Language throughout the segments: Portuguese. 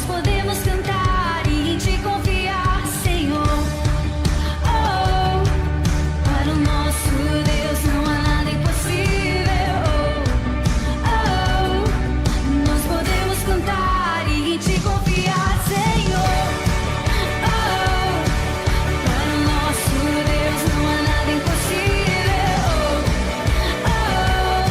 podemos cantar e em Ti confiar, Senhor. Oh, para o nosso Deus não há nada impossível. Oh, nós podemos cantar e em Ti confiar, Senhor. Oh, para o nosso Deus não há nada impossível. Oh,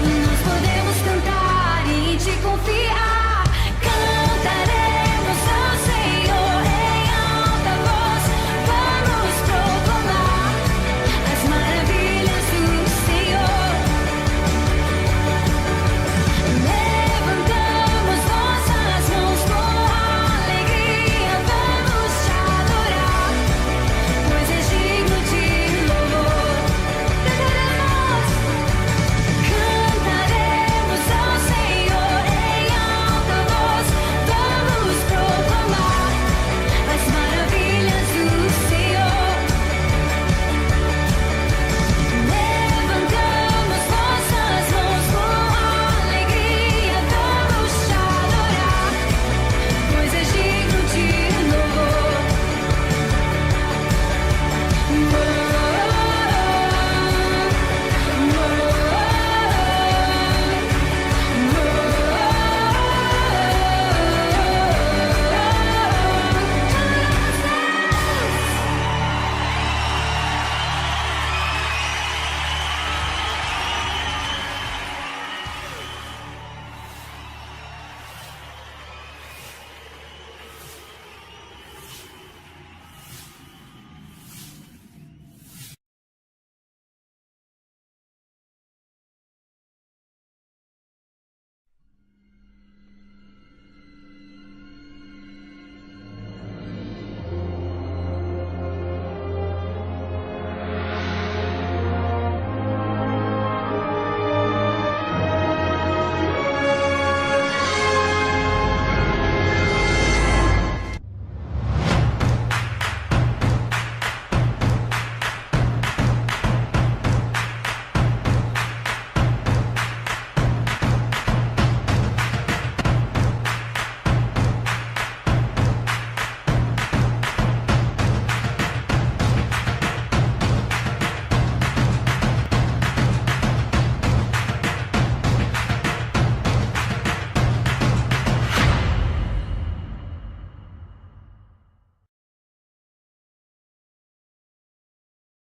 nós podemos cantar e em Ti confiar. Cantaremos ao Senhor em alta voz, vamos proclamar as maravilhas do Senhor. Levantamos nossas mãos com alegria, vamos Te adorar, pois és digno de louvor. Cantaremos ao Senhor em alta voz, vamos proclamar as maravilhas do Senhor. Levantamos nossas mãos com alegria, vamos Te adorar, pois és digno de louvor.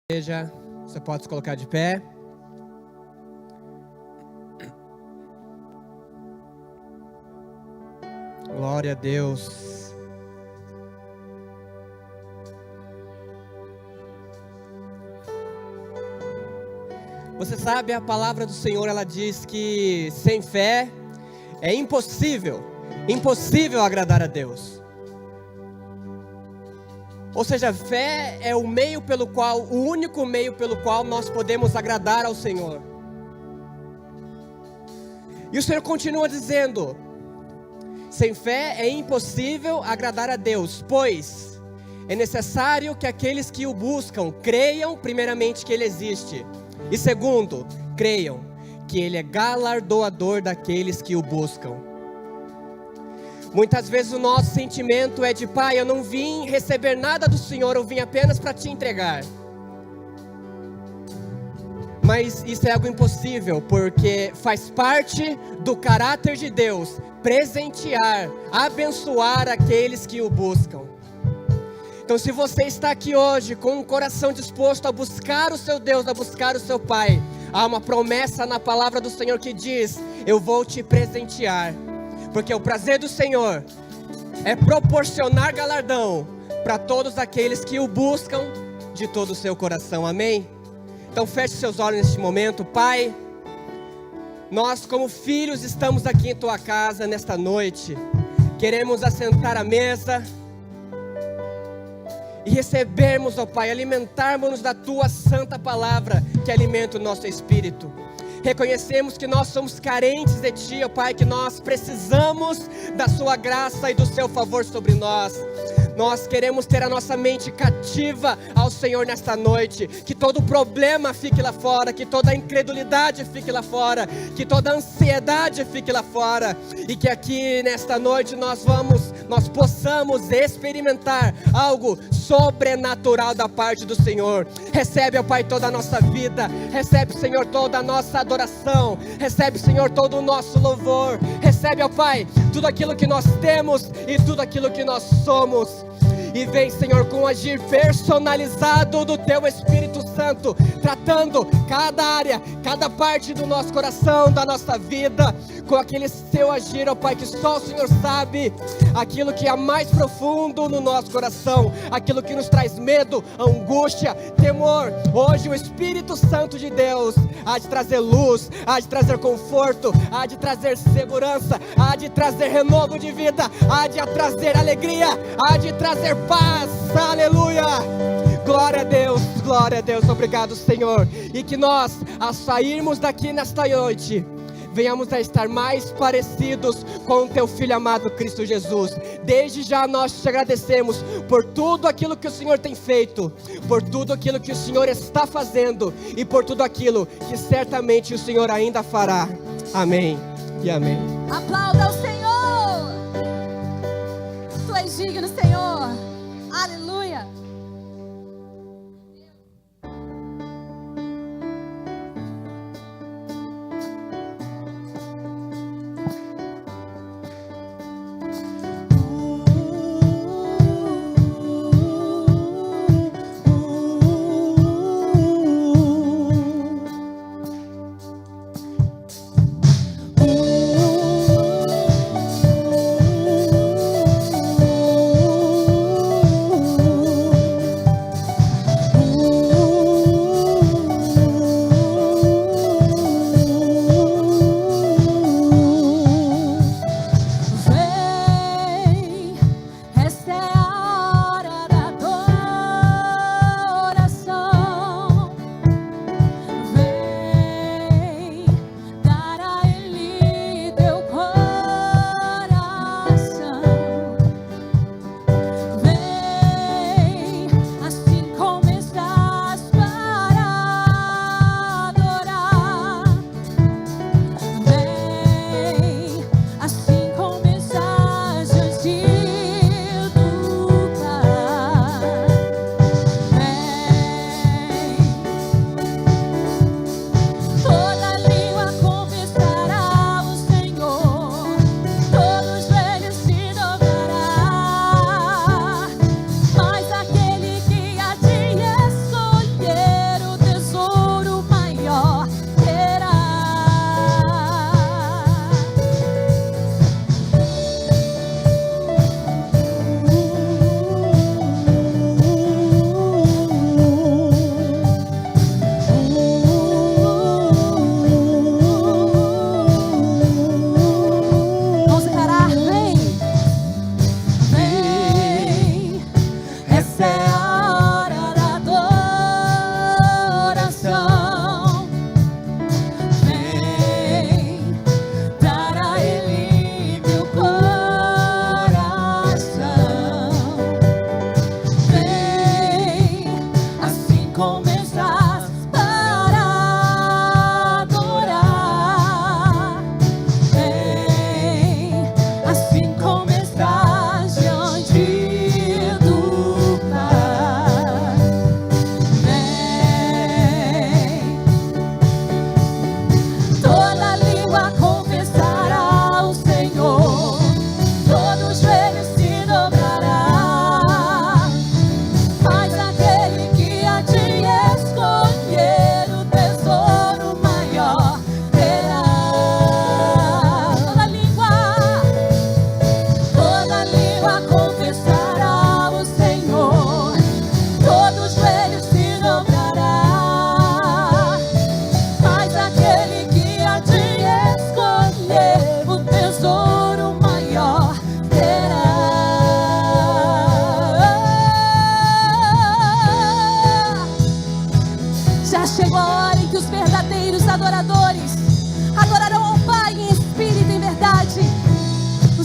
Igreja, você pode se colocar de pé. Glória a Deus. Você sabe, a palavra do Senhor, ela diz que sem fé é impossível agradar a Deus. Ou seja, fé é o único meio pelo qual nós podemos agradar ao Senhor. E o Senhor continua dizendo: sem fé é impossível agradar a Deus, pois é necessário que aqueles que o buscam creiam primeiramente que Ele existe, e segundo, creiam que Ele é galardoador daqueles que o buscam. Muitas vezes o nosso sentimento é de: Pai, eu não vim receber nada do Senhor, eu vim apenas para Te entregar. Mas isso é algo impossível, porque faz parte do caráter de Deus presentear, abençoar aqueles que o buscam. Então, se você está aqui hoje com um coração disposto a buscar o seu Deus, a buscar o seu Pai, há uma promessa na palavra do Senhor que diz: eu vou te presentear. Porque o prazer do Senhor é proporcionar galardão para todos aqueles que o buscam de todo o seu coração. Amém? Então feche seus olhos neste momento. Pai, nós como filhos estamos aqui em Tua casa nesta noite. Queremos assentar à mesa e recebermos, ó Pai, alimentarmos-nos da Tua santa palavra que alimenta o nosso espírito. Reconhecemos que nós somos carentes de Ti, ó Pai, que nós precisamos da Sua graça e do Seu favor sobre nós. Nós queremos ter a nossa mente cativa ao Senhor nesta noite. Que todo problema fique lá fora, que toda incredulidade fique lá fora, que toda ansiedade fique lá fora. E que aqui nesta noite nós possamos experimentar algo sobrenatural da parte do Senhor. Recebe, ó Pai, toda a nossa vida. Recebe, Senhor, toda a nossa adoração. Recebe, Senhor, todo o nosso louvor. Recebe, ó Pai, tudo aquilo que nós temos e tudo aquilo que nós somos. E vem, Senhor, com um agir personalizado do Teu Espírito Santo, tratando cada área, cada parte do nosso coração, da nossa vida, com aquele Seu agir, ó Pai, que só o Senhor sabe, aquilo que é mais profundo no nosso coração, aquilo que nos traz medo, angústia, temor. Hoje o Espírito Santo de Deus há de trazer luz, há de trazer conforto, há de trazer segurança, há de trazer renovo de vida, há de trazer alegria, há de trazer paz. Aleluia, glória a Deus, obrigado, Senhor. E que nós, ao sairmos daqui nesta noite, venhamos a estar mais parecidos com o Teu Filho amado Cristo Jesus. Desde já nós te agradecemos por tudo aquilo que o Senhor tem feito, por tudo aquilo que o Senhor está fazendo e por tudo aquilo que certamente o Senhor ainda fará. Amém e amém. Aplauda o Senhor. Tu és digno, Senhor. Aleluia.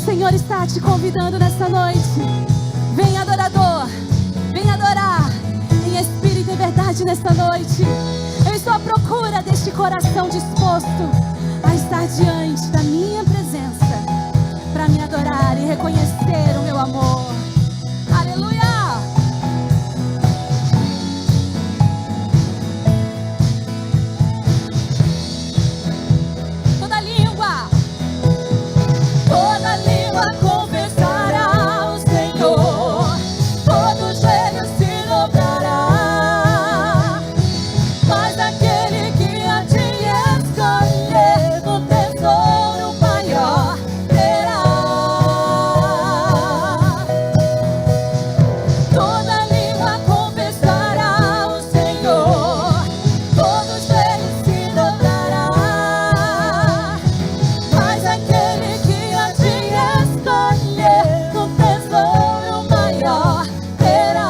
Senhor está te convidando nessa noite. Vem adorar forte nesta noite. Eu estou à procura deste coração disposto a estar diante da minha presença, para me adorar e reconhecer o meu amor. Aleluia! Toda língua confessará o Senhor, todo joelho se dobrará, mas aquele que a ti escolher no tesouro maior terá. Toda língua confessará o Senhor, todo joelho se dobrará, mas aquele que a ti escolher no tesouro maior terá.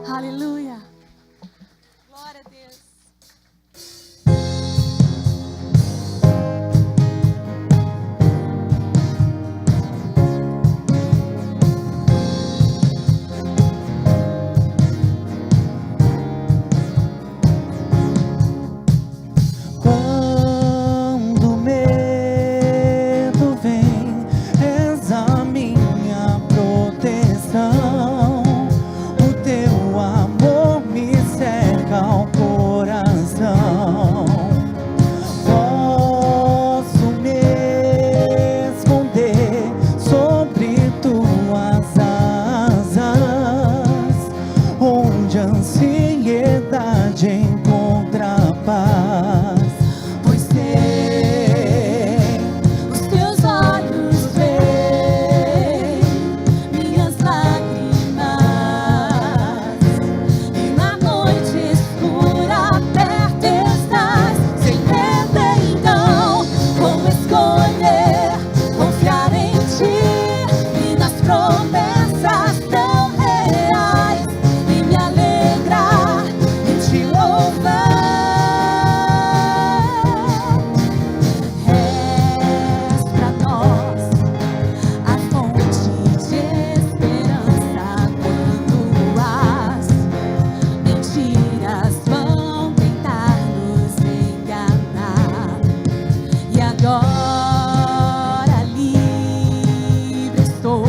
Aleluia. Glória a Deus. Quando o medo vem, és a minha proteção. O teu amor me cerca ao coração. Posso me esconder sobre tuas asas, onde a ansiedade encontra paz. Pois sei, Os teus olhos veem minhas lágrimas, e na noite escura perto estás, sem medo então como escolher confiar em ti e nas promessas tão reais, e me alegrar em te louvar. És pra nós a fonte de esperança quando as mentiras vão tentar nos enganar. E agora livre estou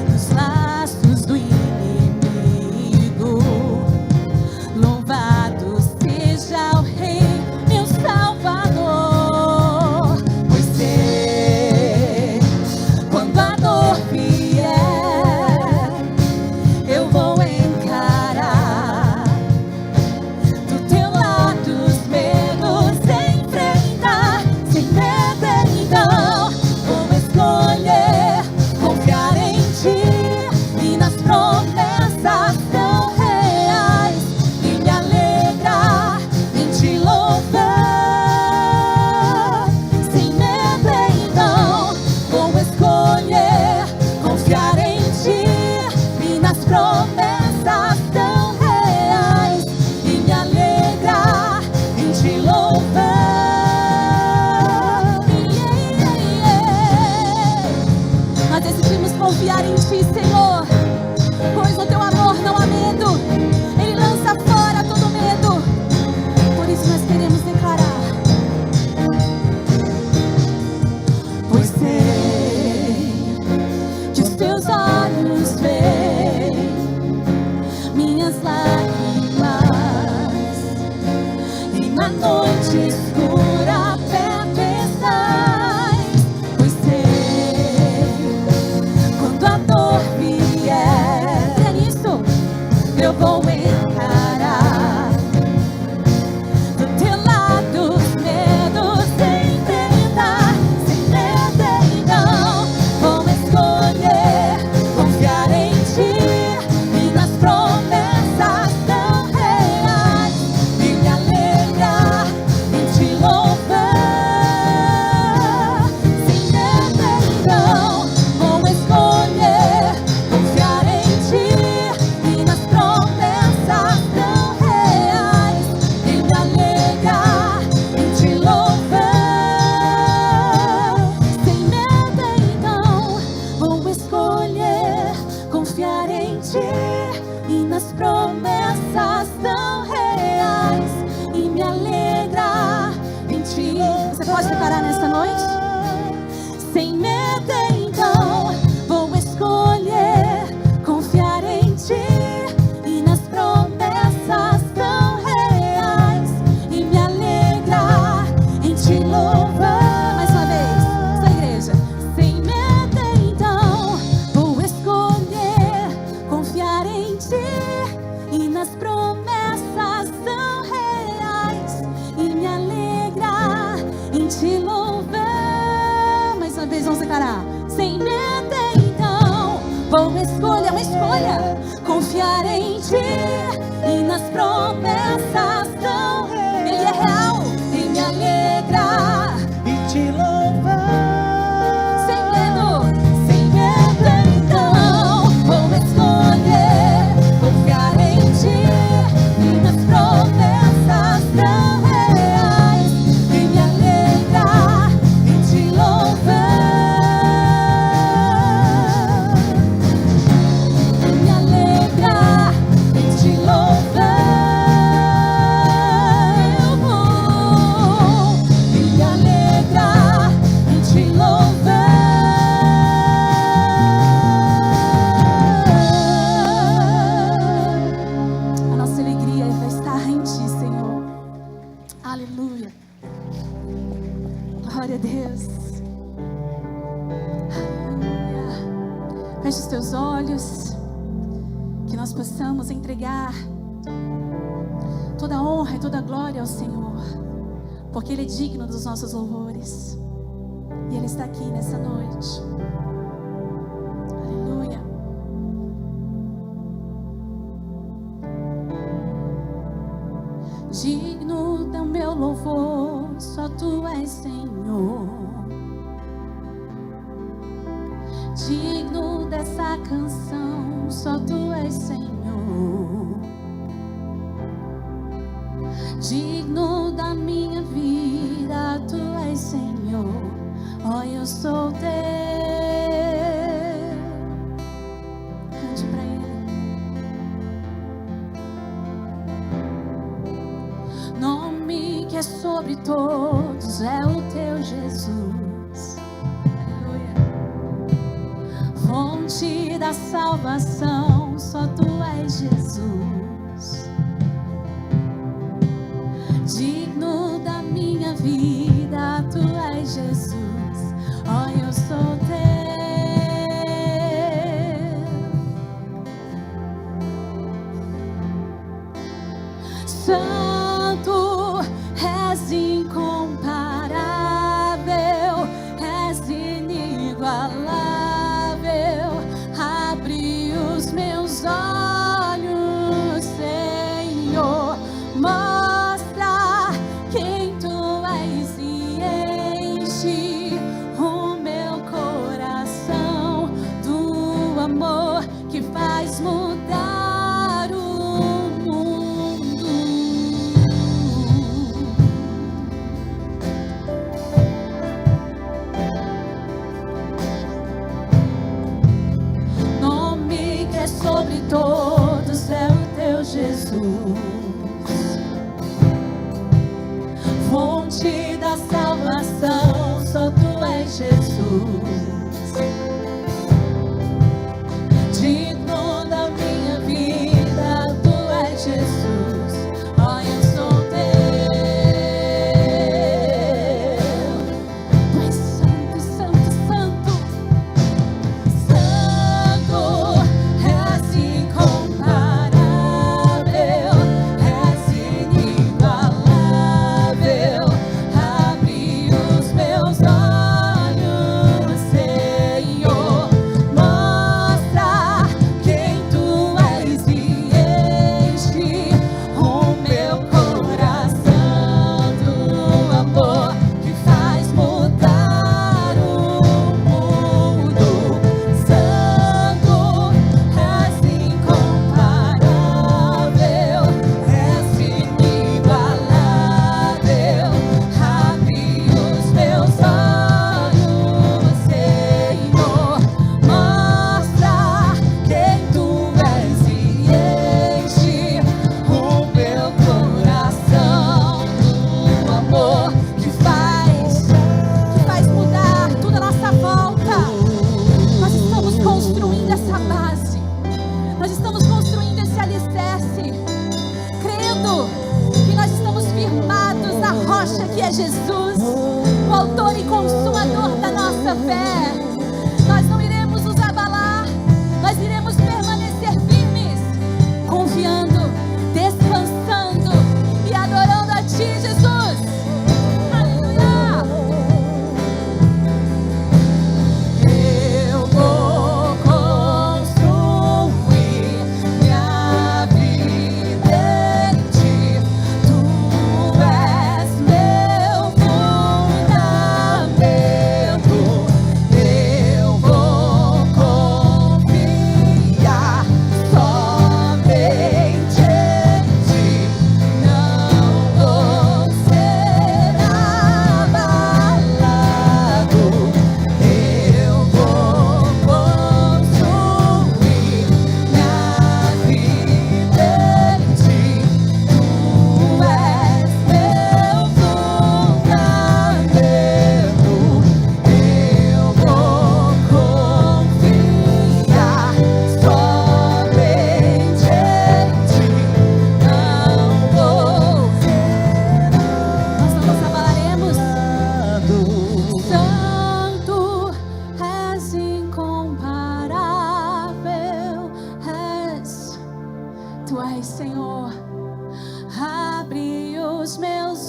dos laços do inimigo. Louvado seja o Rei, meu Salvador. Pois sei, quando a dor vier, eu vou encarar. Do teu lado os medos enfrentar, sem medo então vou escolher confiar em ti e nas promessas tão reais, e me alegrar em te louvar. Sem medo então vou escolher confiar em ti e nas promessas tão reais, e me alegrar em te louvar. Nós decidimos confiar em ti, Senhor, pois no teu amor não há medo, ele lança fora todo medo. Por isso nós queremos declarar: pois sei que os teus olhos veem minhas lágrimas, e na noite escura perto estás. Pois sei, quando a dor vier, é nisso eu vou encarar. Do teu lado os medos enfrentar, sem medo então vou escolher confiar em ti e nas promessas tão reais, e me alegrar em te louvar. Aleluia. Glória a Deus. Aleluia. Feche os teus olhos. Que nós possamos entregar toda a honra e toda a glória ao Senhor, porque Ele é digno dos nossos louvores. E Ele está aqui nessa noite. Aleluia. Digno do meu louvor, só Tu és Senhor. Digno dessa canção, só Tu és Senhor. Digno da minha vida, Tu és Senhor. Oh, eu sou Teu. Cante pra Ele. Nome que é sobre todos é o Teu Jesus. Aleluia. Fonte da salvação, só Tu és Jesus. Digno da minha vida, Tu és Jesus. Oh, eu sou Teu. Santo, és incomparável, és inigualável. Abre os meus olhos, Senhor. Mostra quem Tu és e enche o meu coração do amor que faz mudar o mundo. Nome que é sobre todos é o Teu Jesus. Fonte da salvação, só Tu és Jesus. Digno da minha vida, Tu és Jesus. Oh, eu sou Teu. Tu és santo, santo, santo. Santo, és incomparável, és inigualável. Abre os meus olhos.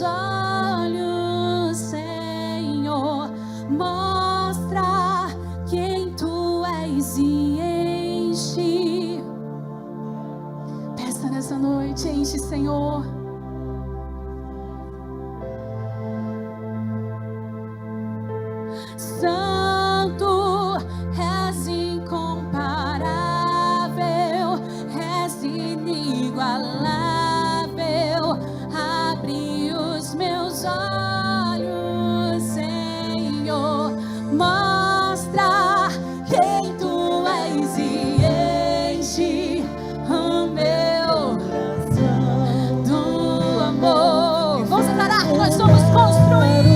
meus olhos, Senhor, mostra quem tu és e enche. Peça nessa noite, enche, Senhor. Santo, és incomparável, és inigualável. Abre os meus olhos, Senhor, mostra quem tu és e enche o meu coração do amor. Vamos declarar que nós somos construir.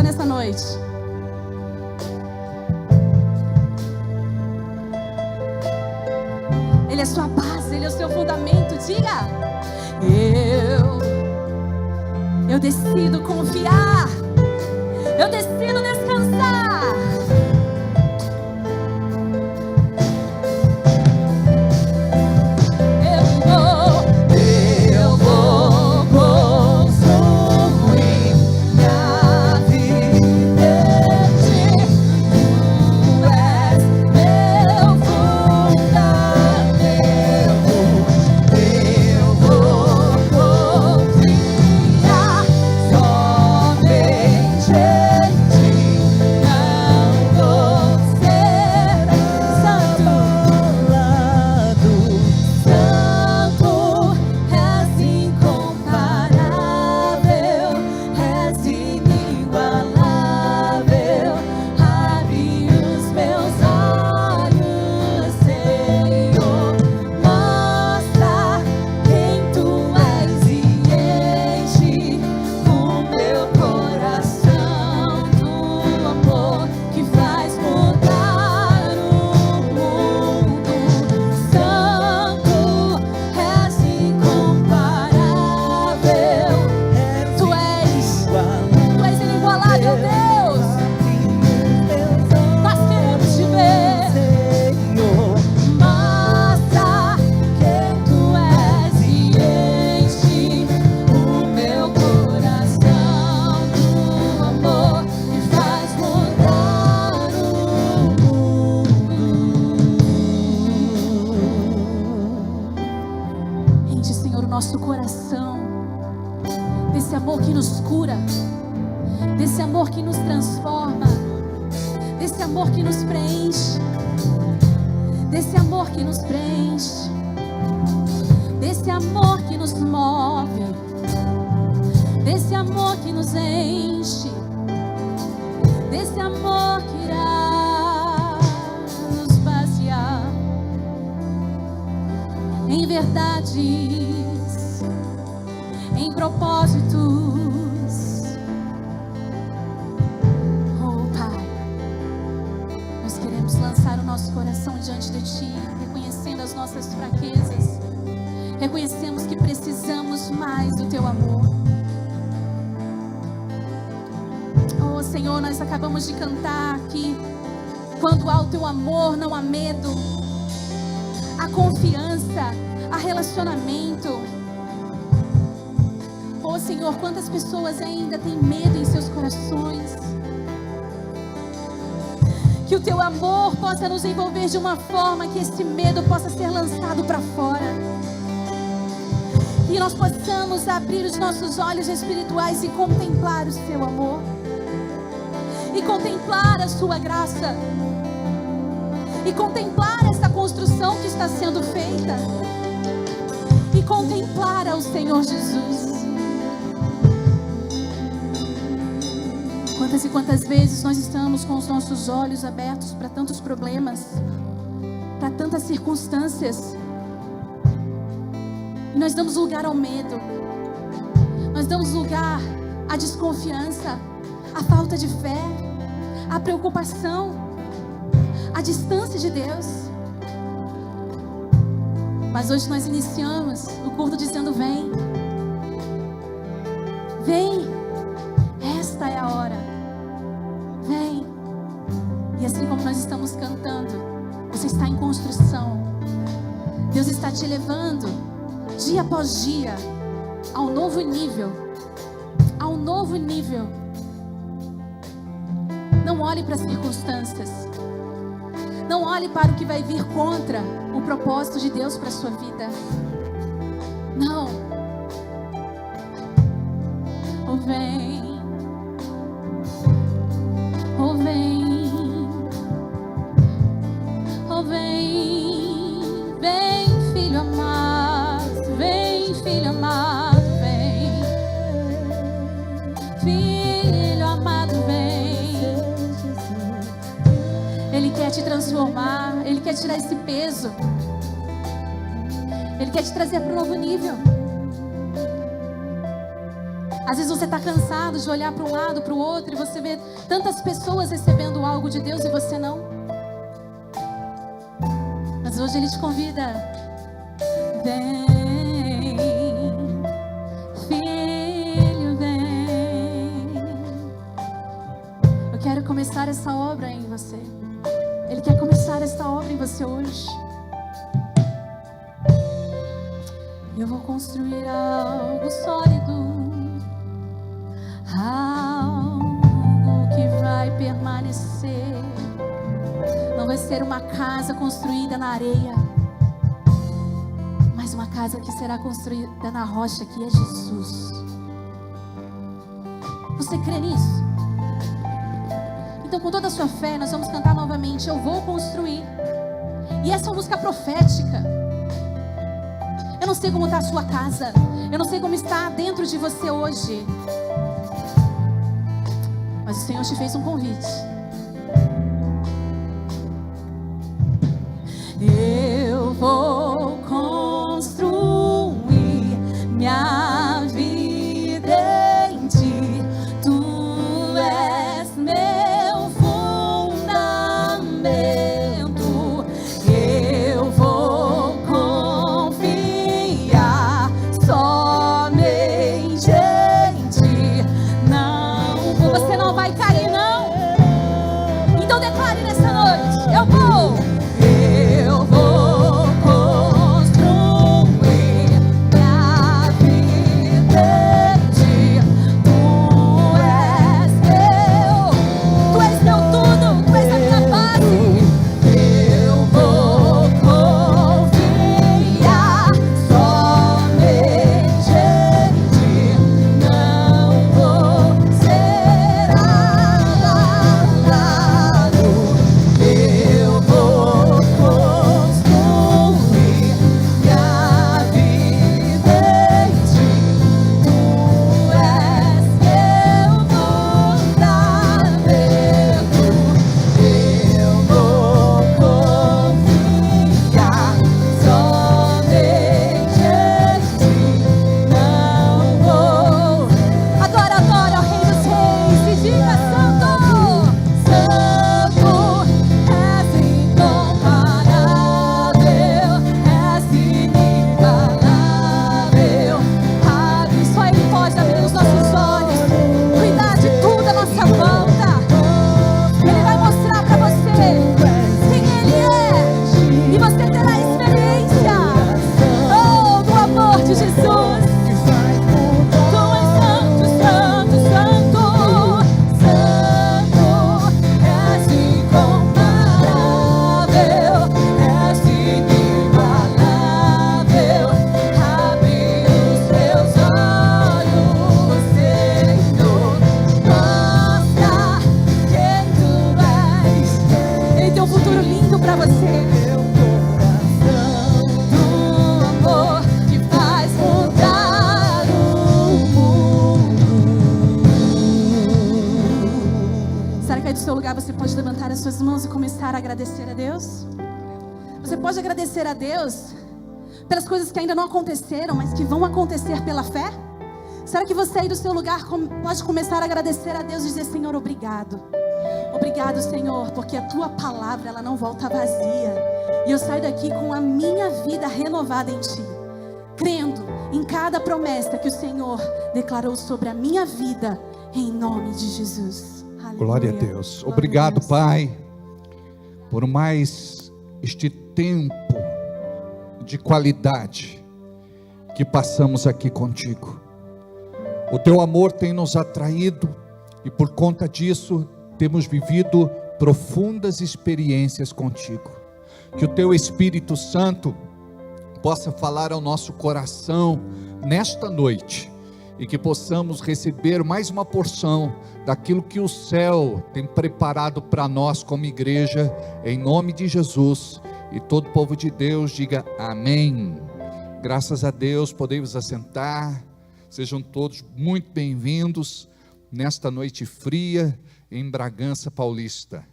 Nessa noite, Ele é sua base, Ele é o seu fundamento. Diga: eu decido confiar, eu decido descansar. Eu vou construir minha vida em ti. Tu és meu fundamento. Eu vou confiar somente em ti. Não vou ser santo, santo, és incomparável, és inigualável. Abre os meus olhos, Senhor, mostra quem tu és e enche o meu coração do amor que faz mudar o mundo. Santo, és incomparável, tu és inigualável, Deus. Nós queremos te ver. Mostra quem tu és e enche o meu coração do amor que faz mudar o mundo. Enche, Senhor, o nosso coração desse amor que nos cura, desse amor que nos transforma, desse amor que nos preenche, desse amor que nos preenche, desse amor que nos move, desse amor que nos enche, desse amor que irá nos vaziar em verdades, em propósitos. Oh, Pai, nós queremos lançar o nosso coração diante de Ti, reconhecendo as nossas fraquezas. Reconhecemos que precisamos mais do Teu amor. Oh, Senhor, nós acabamos de cantar aqui: quando há o Teu amor, não há medo. Há confiança, há relacionamento. Oh, Senhor, quantas pessoas ainda têm medo em seus corações. Que o Teu amor possa nos envolver de uma forma que esse medo possa ser lançado para fora. e nós possamos abrir os nossos olhos espirituais e contemplar o seu amor, e contemplar a sua graça, e contemplar essa construção que está sendo feita, e contemplar ao Senhor Jesus. Quantas e quantas vezes nós estamos com os nossos olhos abertos para tantos problemas, para tantas circunstâncias, e nós damos lugar ao medo, nós damos lugar à desconfiança, à falta de fé, à preocupação, à distância de Deus. Mas hoje nós iniciamos o culto dizendo: vem, vem, esta é a hora, vem. E assim como nós estamos cantando, você está em construção. Deus está te levando dia após dia a um novo nível, a um novo nível. Não olhe para as circunstâncias, não olhe para o que vai vir contra o propósito de Deus para a sua vida. Não. Oh, vem, oh, vem, oh, vem, vem, filho amado, vem, filho amado, vem, filho amado, vem. Ele quer te transformar, Ele quer tirar esse peso, Ele quer te trazer para um novo nível. Às vezes você está cansado de olhar para um lado, para o outro, e você vê tantas pessoas recebendo algo de Deus e você não. Mas hoje Ele te convida: vem, filho, vem. Eu quero começar essa obra em você. Ele quer começar essa obra em você hoje. Eu vou construir algo sólido, algo que vai permanecer. Não vai ser uma casa construída na areia, mas uma casa que será construída na rocha, que é Jesus. Você crê nisso? Então, com toda a sua fé, nós vamos cantar novamente: eu vou construir. E essa é uma música profética. Eu não sei como está a sua casa, eu não sei como está dentro de você hoje, mas o Senhor te fez um convite. Eu vou construir minha vida em ti. Tu és meu fundamento. Eu vou confiar somente em ti. Não, você não vai cair, não. as suas mãos e começar a agradecer a Deus? Você pode agradecer a Deus pelas coisas que ainda não aconteceram, mas que vão acontecer pela fé? Será que você aí do seu lugar pode começar a agradecer a Deus e dizer: Senhor, obrigado. Obrigado, Senhor, porque a tua palavra, ela não volta vazia. E eu saio daqui com a minha vida renovada em ti, crendo em cada promessa que o Senhor declarou sobre a minha vida, em nome de Jesus. Aleluia. Glória a Deus. Glória Obrigado, a Deus. Pai, por mais este tempo de qualidade que passamos aqui contigo. O teu amor tem nos atraído e por conta disso temos vivido profundas experiências contigo. Que o teu Espírito Santo possa falar ao nosso coração nesta noite e que possamos receber mais uma porção daquilo que o céu tem preparado para nós como igreja, em nome de Jesus. E todo o povo de Deus diga amém. Graças a Deus, podemos assentar. Sejam todos muito bem-vindos nesta noite fria em Bragança Paulista.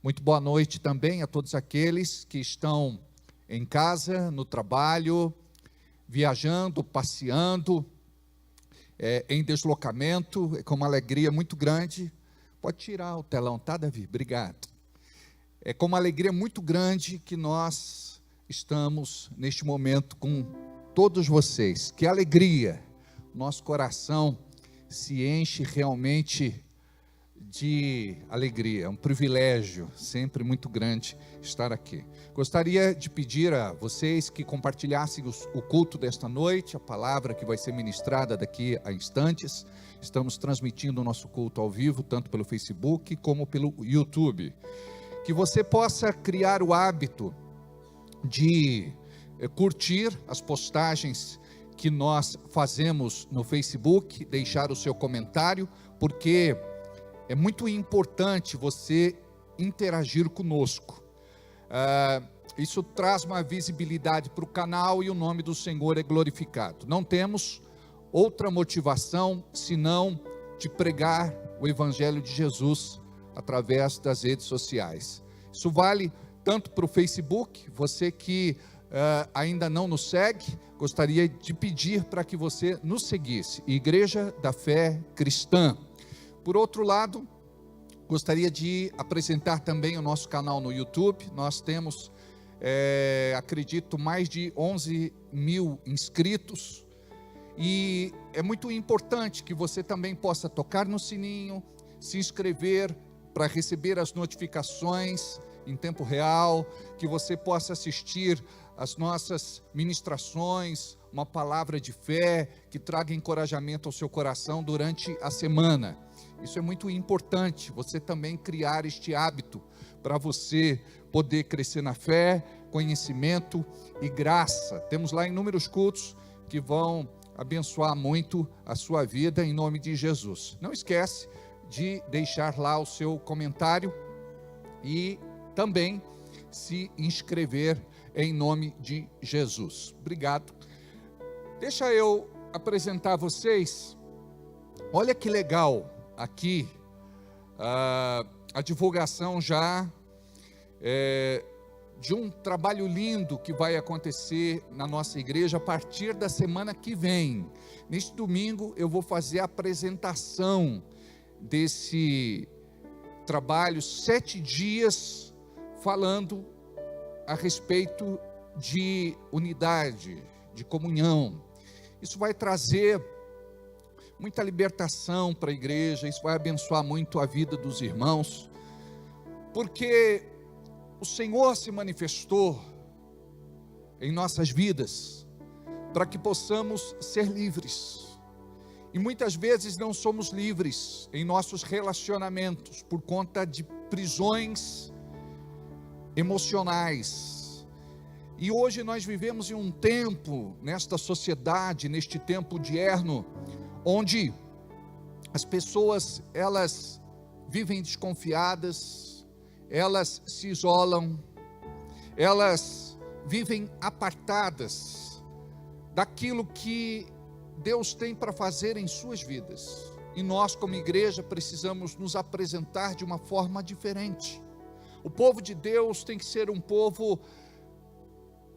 Muito boa noite também a todos aqueles que estão em casa, no trabalho, viajando, passeando, em deslocamento, com uma alegria muito grande. Pode tirar o telão, tá, Davi? Obrigado. É com uma alegria muito grande que nós estamos neste momento com todos vocês. Que alegria! Nosso coração se enche realmente de alegria. É um privilégio sempre muito grande estar aqui. Gostaria de pedir a vocês que compartilhassem o culto desta noite, a palavra que vai ser ministrada daqui a instantes. Estamos transmitindo o nosso culto ao vivo, tanto pelo Facebook como pelo YouTube. Que você possa criar o hábito de curtir as postagens que nós fazemos no Facebook, deixar o seu comentário, porque é muito importante você interagir conosco. Isso traz uma visibilidade para o canal e o nome do Senhor é glorificado. Não temos outra motivação senão de pregar o Evangelho de Jesus através das redes sociais. Isso vale tanto para o Facebook. Você que ainda não nos segue, gostaria de pedir para que você nos seguisse, Igreja da Fé Cristã. Por outro lado, gostaria de apresentar também o nosso canal no YouTube. Nós temos, acredito, mais de 11 mil inscritos, e é muito importante que você também possa tocar no sininho, se inscrever para receber as notificações em tempo real, que você possa assistir as nossas ministrações, uma palavra de fé que traga encorajamento ao seu coração durante a semana. Isso é muito importante, você também criar este hábito para você poder crescer na fé, conhecimento e graça. Temos lá inúmeros cultos que vão abençoar muito a sua vida em nome de Jesus. Não esquece de deixar lá o seu comentário e também se inscrever em nome de Jesus. Obrigado. Deixa eu apresentar a vocês. Olha que legal aqui a divulgação já de um trabalho lindo que vai acontecer na nossa igreja a partir da semana que vem. Neste domingo eu vou fazer a apresentação desse trabalho, 7 dias falando a respeito de unidade, de comunhão. Isso vai trazer muita libertação para a igreja, isso vai abençoar muito a vida dos irmãos, porque o Senhor se manifestou em nossas vidas para que possamos ser livres. E muitas vezes não somos livres em nossos relacionamentos por conta de prisões emocionais. E hoje nós vivemos em um tempo, nesta sociedade, neste tempo odierno, onde as pessoas, elas vivem desconfiadas, elas se isolam, elas vivem apartadas daquilo que Deus tem para fazer em suas vidas. E nós, como igreja, precisamos nos apresentar de uma forma diferente, O povo de Deus tem que ser um povo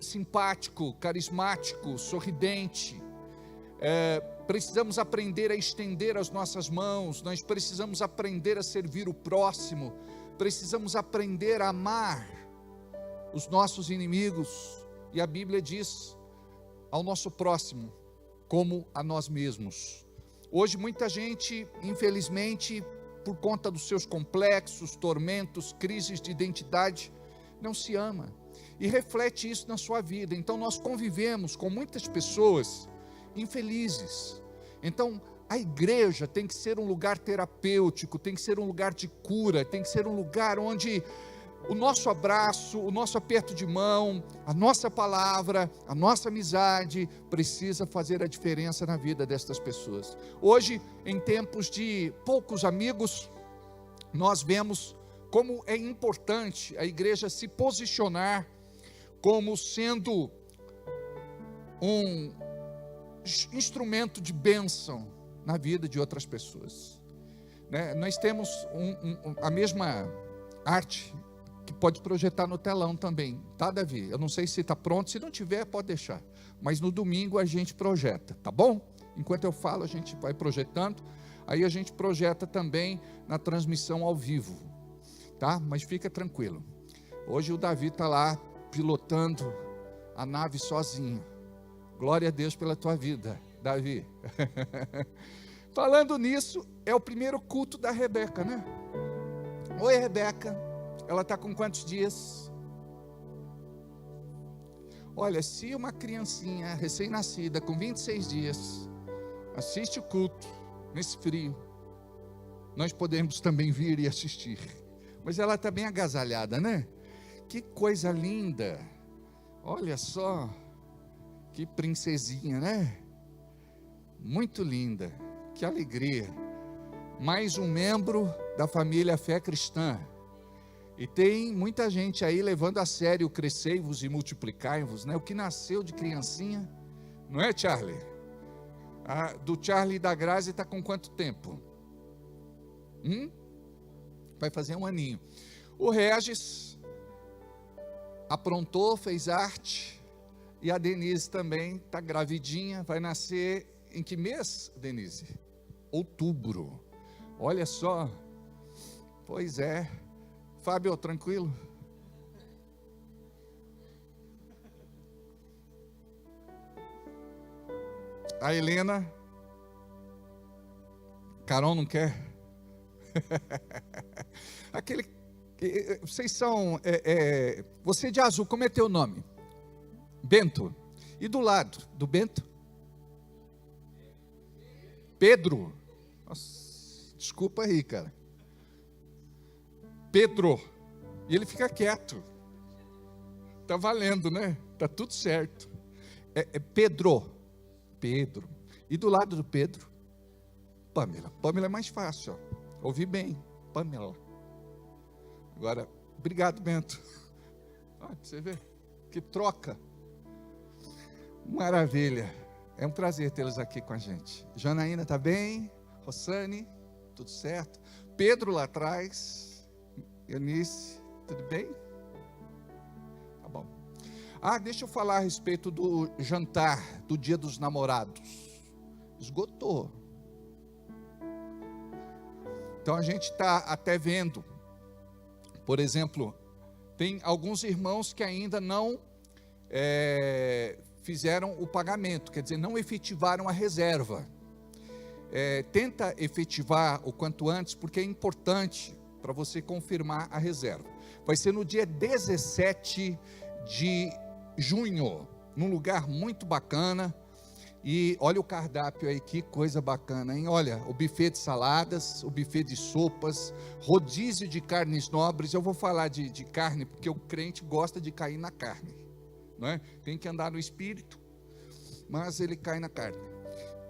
simpático, carismático, sorridente. Precisamos aprender a estender as nossas mãos, nós precisamos aprender a servir o próximo, precisamos aprender a amar os nossos inimigos, e a Bíblia diz ao nosso próximo como a nós mesmos. Hoje muita gente, infelizmente, por conta dos seus complexos, tormentos, crises de identidade, não se ama, e reflete isso na sua vida. Então nós convivemos com muitas pessoas infelizes. Então a igreja tem que ser um lugar terapêutico, tem que ser um lugar de cura, tem que ser um lugar onde o nosso abraço, o nosso aperto de mão, a nossa palavra, a nossa amizade precisa fazer a diferença na vida destas pessoas. Hoje, em tempos de poucos amigos, nós vemos como é importante a igreja se posicionar como sendo um instrumento de bênção na vida de outras pessoas, né? Nós temos a mesma arte que pode projetar no telão também, tá, Davi? Eu não sei se está pronto, se não tiver pode deixar, mas no domingo a gente projeta, tá bom? Enquanto eu falo a gente vai projetando, aí a gente projeta também na transmissão ao vivo, tá? Mas fica tranquilo, hoje o Davi está lá pilotando a nave sozinho. Glória a Deus pela tua vida, Davi. Falando nisso, é o primeiro culto da Rebeca, né? Oi, Rebeca. Ela está com quantos dias? Olha, se uma criancinha recém-nascida com 26 dias assiste o culto nesse frio, nós podemos também vir e assistir. Mas ela está bem agasalhada, né? Que coisa linda. Olha só. Que princesinha, né? Muito linda, que alegria. Mais um membro da família Fé Cristã. E tem muita gente aí levando a sério o crescei-vos e multiplicai-vos, né? O que nasceu de criancinha, não é, Charlie? Do Charlie e da Grazi está com quanto tempo? Vai fazer um aninho. O Regis aprontou, fez arte. E a Denise também está gravidinha, vai nascer em que mês, Denise? Outubro. Olha só. Pois é. Fábio, tranquilo? A Helena. Carol não quer? Aquele. Vocês são. Você de azul, como é teu nome? Bento. E do lado do Bento? Pedro. Nossa, desculpa aí, cara. Pedro. E ele fica quieto. Tá valendo, né? Tá tudo certo. É Pedro. Pedro. E do lado do Pedro? Pamela. Pamela é mais fácil, ó. Ouvi bem. Pamela. Agora, obrigado, Bento. Olha, você vê. Que troca. Maravilha, é um prazer tê-los aqui com a gente. Janaína está bem? Rossane, tudo certo? Pedro lá atrás, Eunice, tudo bem? Tá bom. Deixa eu falar a respeito do jantar do Dia dos Namorados. Esgotou. Então a gente está até vendo, por exemplo, tem alguns irmãos que ainda não fizeram o pagamento, quer dizer, não efetivaram a reserva. Tenta efetivar o quanto antes, porque é importante para você confirmar a reserva. Vai ser no dia 17 de junho, num lugar muito bacana. E olha o cardápio aí, que coisa bacana, hein? Olha, o buffet de saladas, o buffet de sopas, rodízio de carnes nobres. Eu vou falar de carne, porque o crente gosta de cair na carne, não é? Tem que andar no espírito, mas ele cai na carne.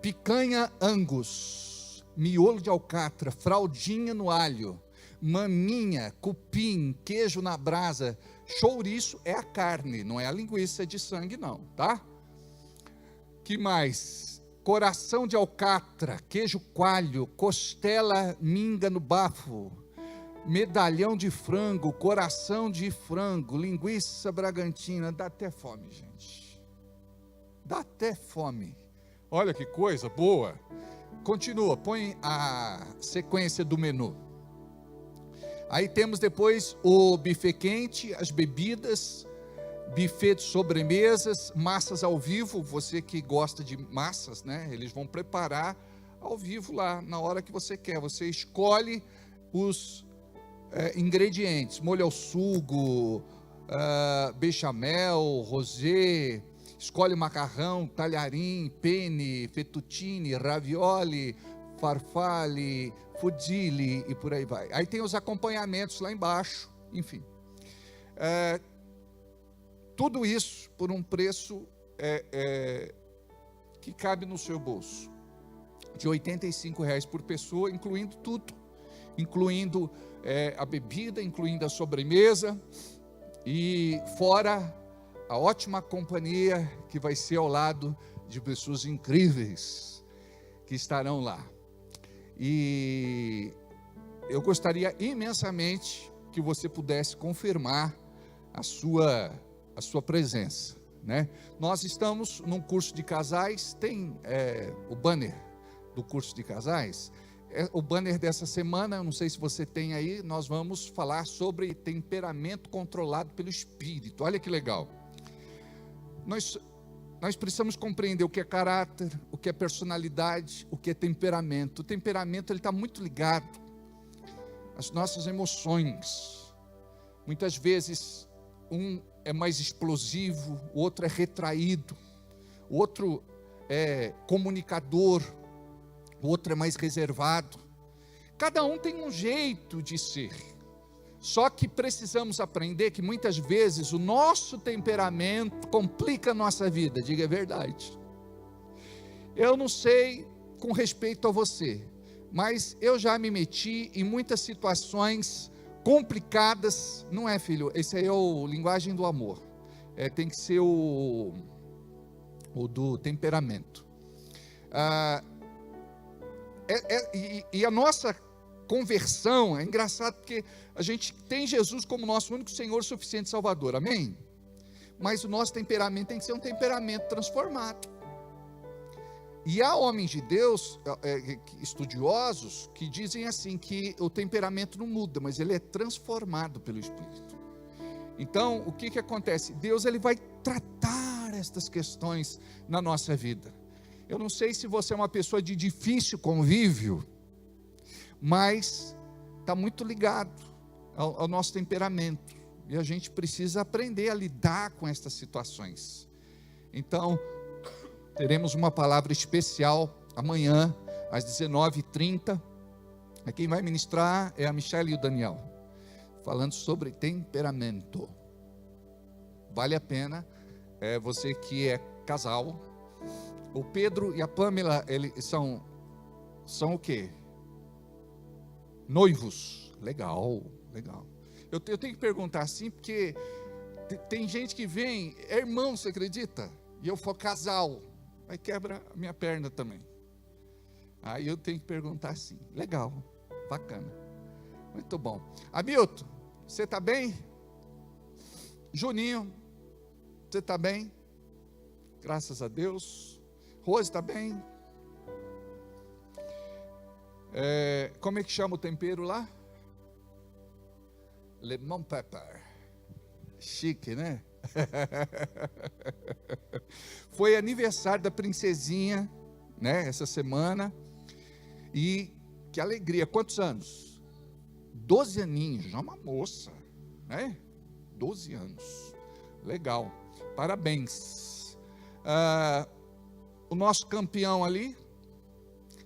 Picanha Angus, miolo de alcatra, fraldinha no alho, maminha, cupim, queijo na brasa. Chouriço é a carne, não é a linguiça de sangue não, tá? Que mais? Coração de alcatra, queijo coalho, costela minga no bafo, medalhão de frango, coração de frango, linguiça bragantina, dá até fome, gente. Dá até fome. Olha que coisa boa. Continua, põe a sequência do menu. Aí temos depois o buffet quente, as bebidas, buffet de sobremesas, massas ao vivo. Você que gosta de massas, né? Eles vão preparar ao vivo lá, na hora que você quer. Você escolhe os ingredientes, molho ao sugo, bechamel, rosé, escolhe macarrão, talharim, penne, fettuccine, ravioli, farfalle, fusilli e por aí vai. Aí tem os acompanhamentos lá embaixo, enfim. Tudo isso por um preço que cabe no seu bolso, de R$ 85,00 por pessoa, incluindo tudo, incluindo a bebida, incluindo a sobremesa, e fora a ótima companhia que vai ser ao lado de pessoas incríveis que estarão lá. E eu gostaria imensamente que você pudesse confirmar a sua presença, né? Nós estamos num curso de casais, tem o banner do curso de casais. O banner dessa semana, não sei se você tem aí, nós vamos falar sobre temperamento controlado pelo Espírito. Olha que legal. Nós precisamos compreender o que é caráter, o que é personalidade, o que é temperamento. O temperamento ele está muito ligado às nossas emoções. Muitas vezes um é mais explosivo, o outro é retraído, o outro é comunicador, o outro é mais reservado. Cada um tem um jeito de ser. Só que precisamos aprender que muitas vezes o nosso temperamento complica a nossa vida. Diga a verdade. Eu não sei com respeito a você, mas eu já me meti em muitas situações complicadas. Não é, filho? Esse aí é o linguagem do amor. Tem que ser o do temperamento. E a nossa conversão é engraçado porque a gente tem Jesus como nosso único Senhor, suficiente Salvador, amém? Mas o nosso temperamento tem que ser um temperamento transformado. E há homens de Deus, estudiosos, que dizem assim, que o temperamento não muda, mas ele é transformado pelo Espírito. Então, o que acontece? Deus ele vai tratar estas questões na nossa vida. Eu não sei se você é uma pessoa de difícil convívio, mas está muito ligado ao nosso temperamento, e a gente precisa aprender a lidar com estas situações. Então, teremos uma palavra especial amanhã, às 19h30, quem vai ministrar é a Michelle e o Daniel, falando sobre temperamento. Vale a pena, você que é casal. O Pedro e a Pamela, eles são o quê? Noivos. Legal. Eu tenho que perguntar assim, porque tem gente que vem, é irmão, você acredita? E eu falo casal, aí quebra a minha perna também. Aí eu tenho que perguntar assim. Legal, bacana, muito bom. Hamilton, você está bem? Juninho, você está bem? Graças a Deus. Rose, está bem? Como é que chama o tempero lá? Lemon pepper. Chique, né? Foi aniversário da princesinha, né? Essa semana. E que alegria. Quantos anos? 12 aninhos. Já uma moça, né? 12 anos. Legal. Parabéns. O nosso campeão ali.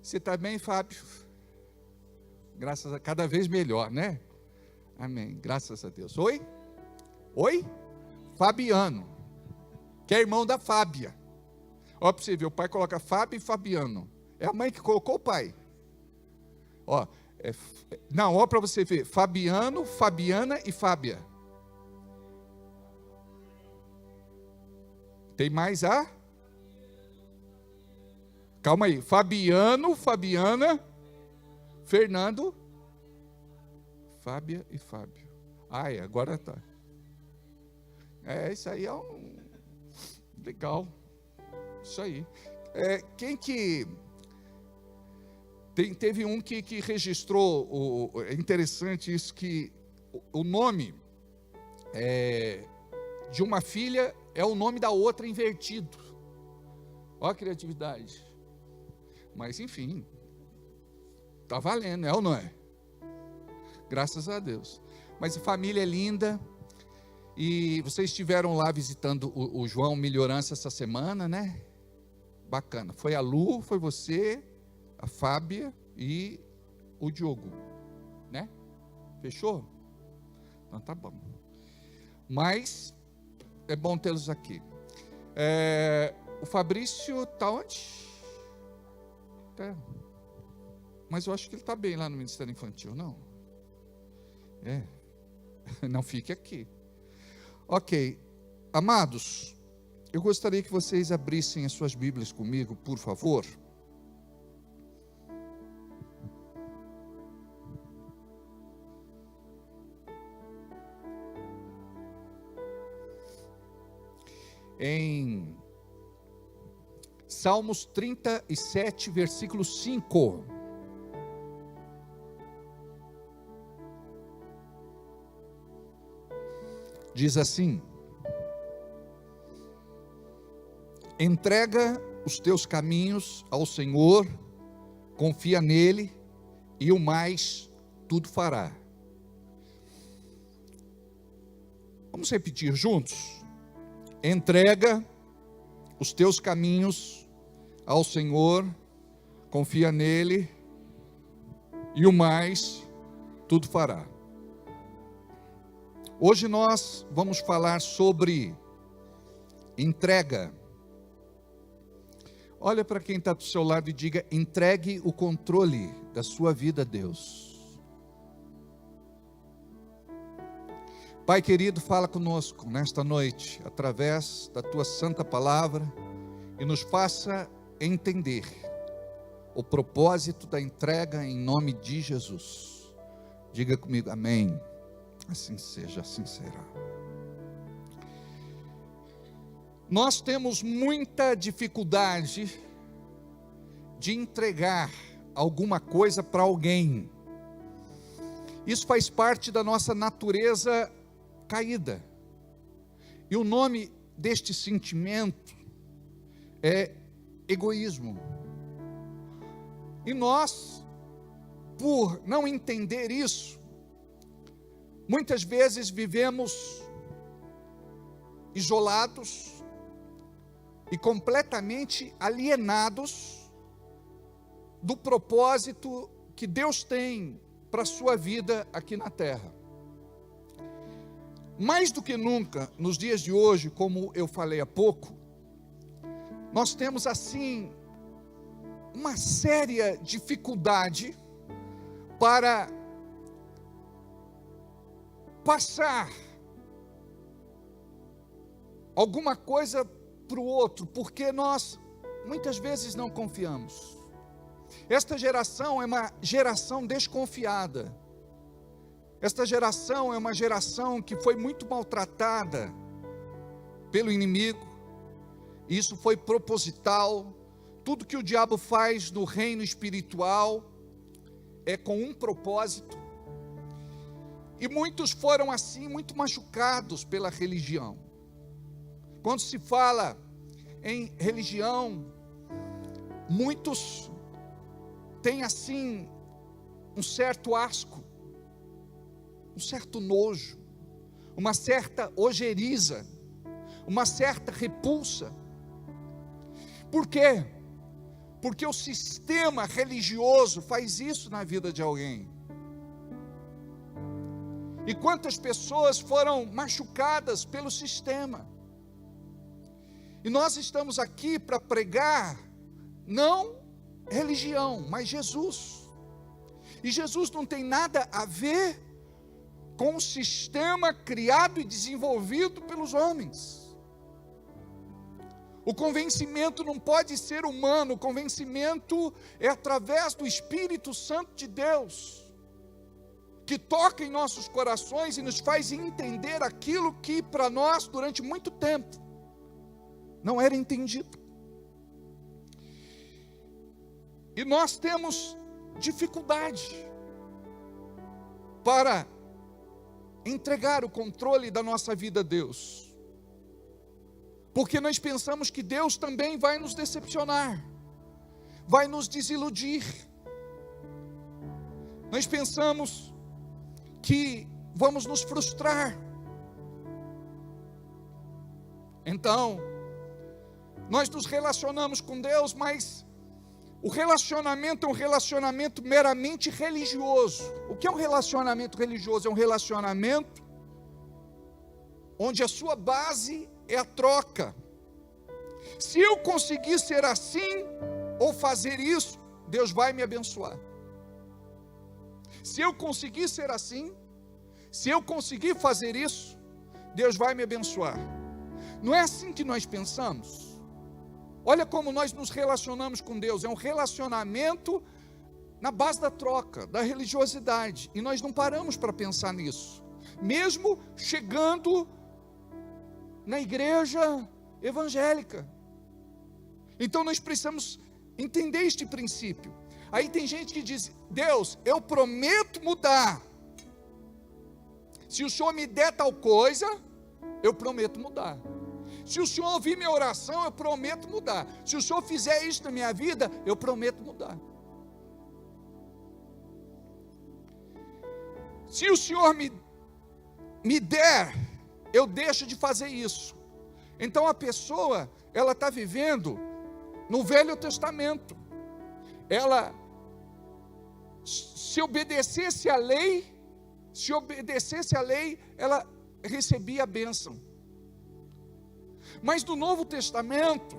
Você está bem, Fábio? Graças a cada vez melhor, né? Amém. Graças a Deus. Oi? Fabiano, que é irmão da Fábia. Ó, para você ver, o pai coloca Fábio e Fabiano. É a mãe que colocou o pai. Ó, não, ó, para você ver, Fabiano, Fabiana e Fábia. Tem mais a? Calma aí. Fabiano, Fabiana, Fernando, Fábia e Fábio. Ai, agora tá. Isso aí é um... Legal. Isso aí. Quem que... Teve um que registrou, é interessante isso, que o nome de uma filha é o nome da outra invertido. Olha a criatividade. Mas enfim, tá valendo, é ou não é? Graças a Deus. Mas a família é linda. E vocês estiveram lá visitando o João Melhorança essa semana, né? Bacana. Foi a Lu, foi você, a Fábia e o Diogo, né? Fechou? Então tá bom. Mas é bom tê-los aqui. O Fabrício tá onde? Tá. Mas eu acho que ele está bem lá no Ministério Infantil, não? Não fique aqui. Ok. Amados, eu gostaria que vocês abrissem as suas Bíblias comigo, por favor. Em Salmos 37, versículo 5. Diz assim: entrega os teus caminhos ao Senhor, confia nele, e o mais tudo fará. Vamos repetir juntos? Entrega os teus caminhos ao Senhor, confia nele, e o mais tudo fará. Hoje nós vamos falar sobre entrega. Olha para quem está do seu lado e diga: entregue o controle da sua vida a Deus. Pai querido, fala conosco nesta noite, através da tua santa palavra, e nos faça entender o propósito da entrega em nome de Jesus. Diga comigo, amém. Assim seja, assim será. Nós temos muita dificuldade de entregar alguma coisa para alguém. Isso faz parte da nossa natureza caída. E o nome deste sentimento é egoísmo. E nós, por não entender isso, muitas vezes vivemos isolados e completamente alienados do propósito que Deus tem para a sua vida aqui na terra. Mais do que nunca, nos dias de hoje, como eu falei há pouco, nós temos assim uma séria dificuldade para passar alguma coisa para o outro, porque nós muitas vezes não confiamos. Esta geração é uma geração desconfiada. Esta geração é uma geração que foi muito maltratada pelo inimigo. Isso foi proposital. Tudo que o diabo faz no reino espiritual é com um propósito. E muitos foram assim, muito machucados pela religião. Quando se fala em religião, muitos têm assim um certo asco, um certo nojo, uma certa ojeriza, uma certa repulsa. Por quê? Porque o sistema religioso faz isso na vida de alguém. E quantas pessoas foram machucadas pelo sistema. E nós estamos aqui para pregar, não religião, mas Jesus. E Jesus não tem nada a ver com o sistema criado e desenvolvido pelos homens. O convencimento não pode ser humano, o convencimento é através do Espírito Santo de Deus. que toca em nossos corações e nos faz entender aquilo que para nós, durante muito tempo, não era entendido. E nós temos dificuldade para entregar o controle da nossa vida a Deus, porque nós pensamos que Deus também vai nos decepcionar, vai nos desiludir. Nós pensamos que vamos nos frustrar. Então, nós nos relacionamos com Deus, mas o relacionamento é um relacionamento meramente religioso. O que é um relacionamento religioso? É um relacionamento onde a sua base é a troca. Se eu conseguir ser assim ou fazer isso, Deus vai me abençoar. Se eu conseguir ser assim, se eu conseguir fazer isso, Deus vai me abençoar. Não é assim que nós pensamos? Olha como nós nos relacionamos com Deus. É um relacionamento na base da troca, da religiosidade. E nós não paramos para pensar nisso. Mesmo chegando na igreja evangélica. Então nós precisamos entender este princípio. Aí tem gente que diz: Deus, eu prometo mudar. Se o Senhor me der tal coisa, eu prometo mudar. Se o Senhor ouvir minha oração, eu prometo mudar. Se o Senhor fizer isso na minha vida, eu prometo mudar. Se o Senhor me der, eu deixo de fazer isso. Então a pessoa, ela está vivendo no Velho Testamento. Ela, se obedecesse à lei, ela recebia a bênção. Mas no Novo Testamento,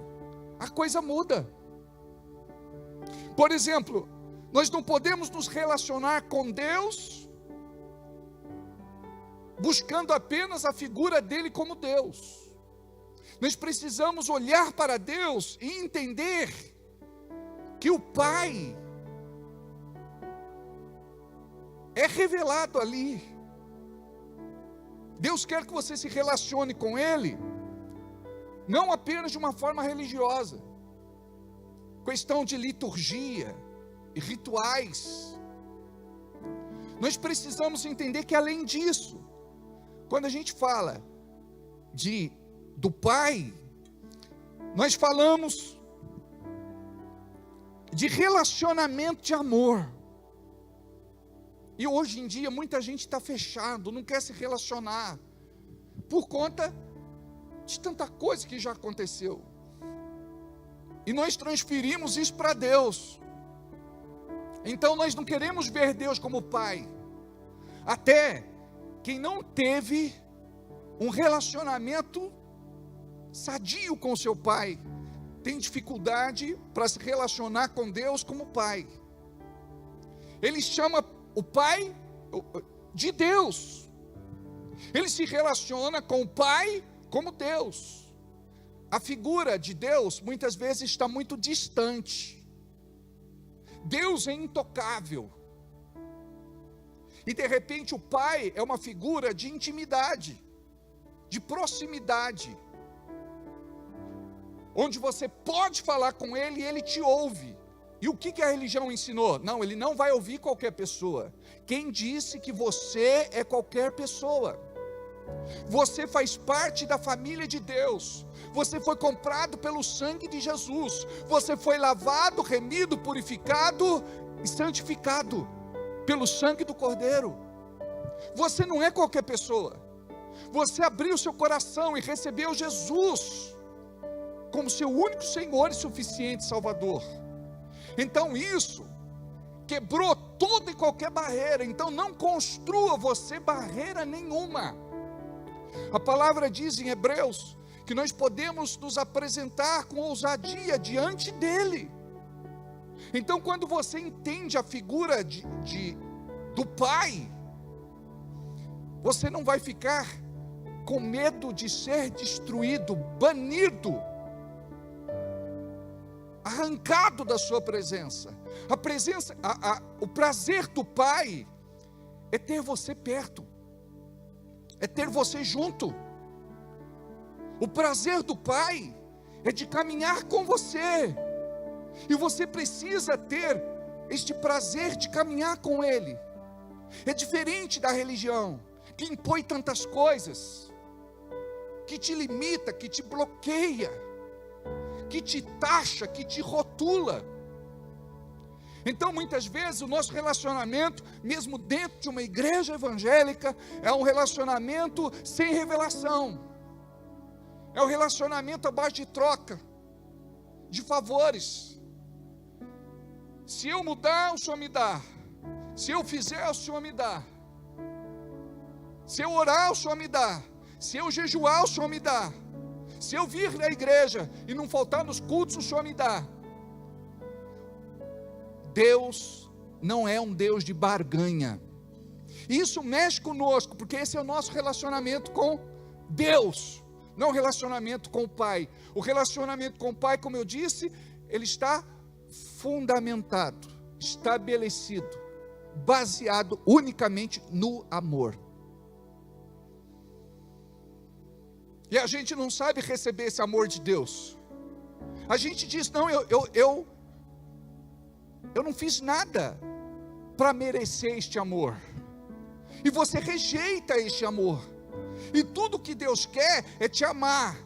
a coisa muda. Por exemplo, nós não podemos nos relacionar com Deus buscando apenas a figura dele como Deus. Nós precisamos olhar para Deus e entender que o Pai é revelado ali. Deus quer que você se relacione com Ele, não apenas de uma forma religiosa, questão de liturgia e rituais. Nós precisamos entender que além disso, quando a gente fala do Pai, nós falamos de relacionamento de amor. E hoje em dia muita gente está fechado, não quer se relacionar, por conta de tanta coisa que já aconteceu. E nós transferimos isso para Deus. Então nós não queremos ver Deus como Pai. Até quem não teve um relacionamento sadio com seu pai tem dificuldade para se relacionar com Deus como Pai. Ele chama o Pai de Deus. Ele se relaciona com o Pai como Deus. A figura de Deus muitas vezes está muito distante. Deus é intocável. E de repente o Pai é uma figura de intimidade, de proximidade, onde você pode falar com Ele e Ele te ouve. E o que a religião ensinou? Não, Ele não vai ouvir qualquer pessoa. Quem disse que você é qualquer pessoa? Você faz parte da família de Deus. Você foi comprado pelo sangue de Jesus. Você foi lavado, remido, purificado e santificado pelo sangue do Cordeiro. Você não é qualquer pessoa. Você abriu seu coração e recebeu Jesus como seu único Senhor e suficiente Salvador. Então isso quebrou toda e qualquer barreira. Então não construa você barreira nenhuma. A palavra diz em Hebreus que nós podemos nos apresentar com ousadia diante dele. Então quando você entende a figura do Pai, você não vai ficar com medo de ser destruído, banido, arrancado da sua presença. O prazer do Pai é ter você perto, é ter você junto. O prazer do Pai é de caminhar com você, e você precisa ter este prazer de caminhar com Ele. É diferente da religião, que impõe tantas coisas, que te limita, que te bloqueia, que te taxa, que te rotula. Então muitas vezes o nosso relacionamento, mesmo dentro de uma igreja evangélica, é um relacionamento sem revelação, é um relacionamento à base de troca, de favores. Se eu mudar, o Senhor me dá. Se eu fizer, o Senhor me dá. Se eu orar, o Senhor me dá. Se eu jejuar, o Senhor me dá. Se eu vir na igreja e não faltar nos cultos, o Senhor me dá. Deus não é um Deus de barganha. Isso mexe conosco, porque esse é o nosso relacionamento com Deus, não relacionamento com o Pai. O relacionamento com o Pai, como eu disse, ele está fundamentado, estabelecido, baseado unicamente no amor. E a gente não sabe receber esse amor de Deus. A gente diz, não, eu não fiz nada para merecer este amor. E você rejeita este amor. E tudo que Deus quer é te amar.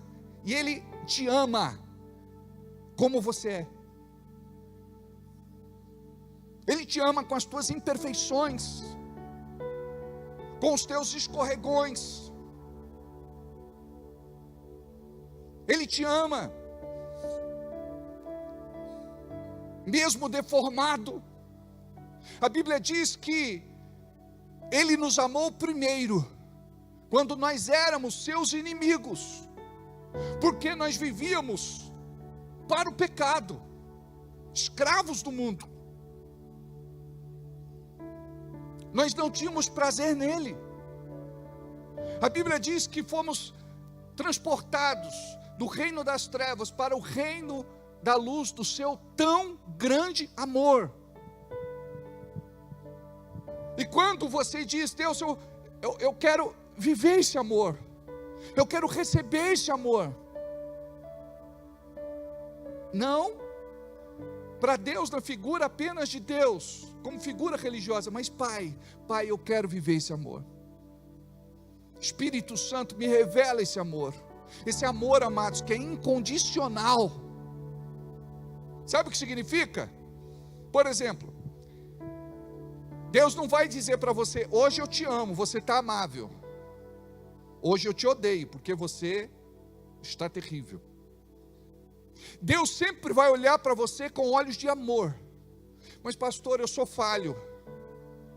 E Ele te ama como você é. Ele te ama com as tuas imperfeições, com os teus escorregões. Ele te ama, mesmo deformado. A Bíblia diz que Ele nos amou primeiro, quando nós éramos seus inimigos, porque nós vivíamos para o pecado, escravos do mundo. Nós não tínhamos prazer nele. A Bíblia diz que fomos transportados do reino das trevas para o reino da luz do seu tão grande amor. E quando você diz, Deus, eu quero viver esse amor, eu quero receber esse amor, não para Deus na figura apenas de Deus, como figura religiosa, mas Pai, eu quero viver esse amor. Espírito Santo, me revela esse amor, amados, que é incondicional. Sabe o que significa? Por exemplo, Deus não vai dizer para você, hoje eu te amo, você está amável, hoje eu te odeio, porque você está terrível. Deus sempre vai olhar para você com olhos de amor. Mas pastor, eu sou falho.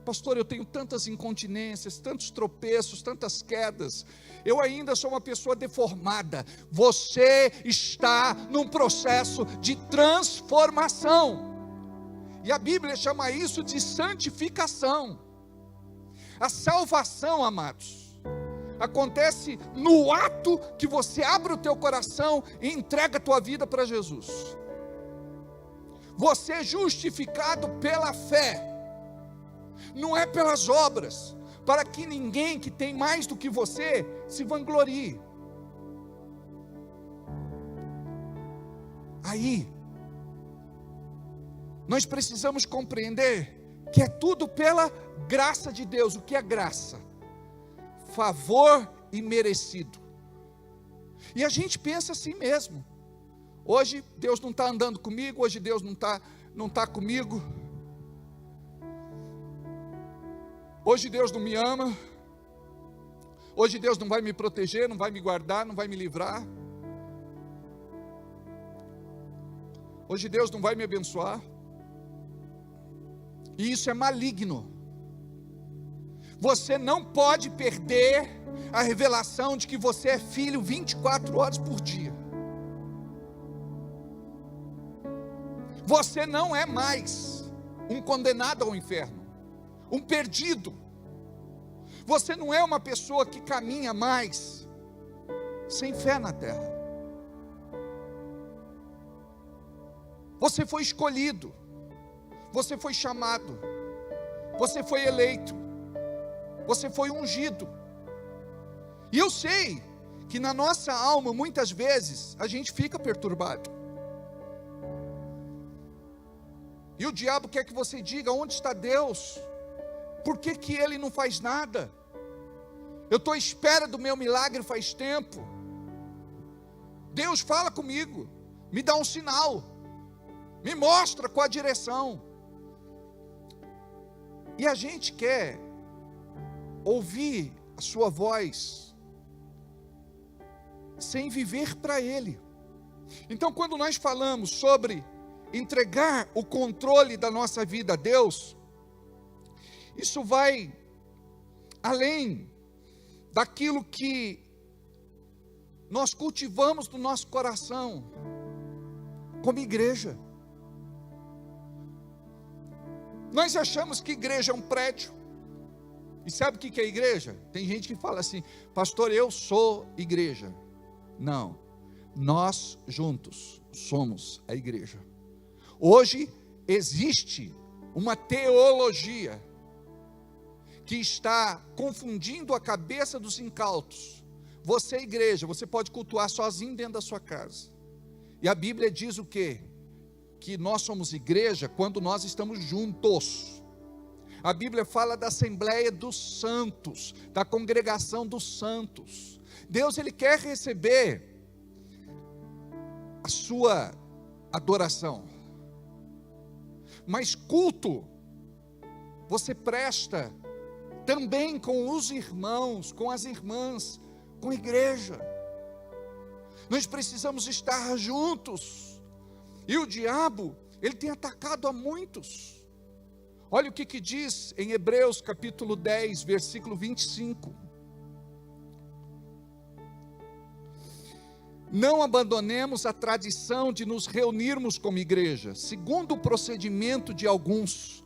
Pastor, eu tenho tantas incontinências, tantos tropeços, tantas quedas. Eu ainda sou uma pessoa deformada. Você está num processo de transformação. E a Bíblia chama isso de santificação. A salvação, amados, acontece no ato que você abre o teu coração e entrega a tua vida para Jesus. Você é justificado pela fé, não é pelas obras, para que ninguém que tem mais do que você se vanglorie. Aí, nós precisamos compreender que é tudo pela graça de Deus. O que é graça? Favor imerecido. E a gente pensa assim mesmo. Hoje Deus não está andando comigo, hoje Deus não está comigo. Hoje Deus não me ama. Hoje Deus não vai me proteger, não vai me guardar, não vai me livrar. Hoje Deus não vai me abençoar. E isso é maligno. Você não pode perder a revelação de que você é filho 24 horas por dia. Você não é mais um condenado ao inferno, um perdido. Você não é uma pessoa que caminha mais sem fé na terra. Você foi escolhido, você foi chamado, você foi eleito. Você foi ungido. E eu sei que na nossa alma, muitas vezes, a gente fica perturbado. E o diabo quer que você diga: onde está Deus? Por que que Ele não faz nada? Eu estou à espera do meu milagre faz tempo. Deus, fala comigo, me dá um sinal, me mostra qual a direção. E a gente quer ouvir a sua voz, sem viver para Ele. Então, quando nós falamos sobre entregar o controle da nossa vida a Deus, isso vai além daquilo que nós cultivamos no nosso coração, como igreja. Nós achamos que igreja é um prédio. E sabe o que é igreja? Tem gente que fala assim: pastor, eu sou igreja. Não, nós juntos somos a igreja. Hoje existe uma teologia que está confundindo a cabeça dos incautos. Você, igreja, você pode cultuar sozinho dentro da sua casa. E a Bíblia diz o quê? Que nós somos igreja quando nós estamos juntos. A Bíblia fala da Assembleia dos Santos, da congregação dos santos. Deus, Ele quer receber a sua adoração. Mas culto, você presta também com os irmãos, com as irmãs, com a igreja. Nós precisamos estar juntos. E o diabo, ele tem atacado a muitos. Olha o que diz em Hebreus capítulo 10, versículo 25. Não abandonemos a tradição de nos reunirmos como igreja, segundo o procedimento de alguns,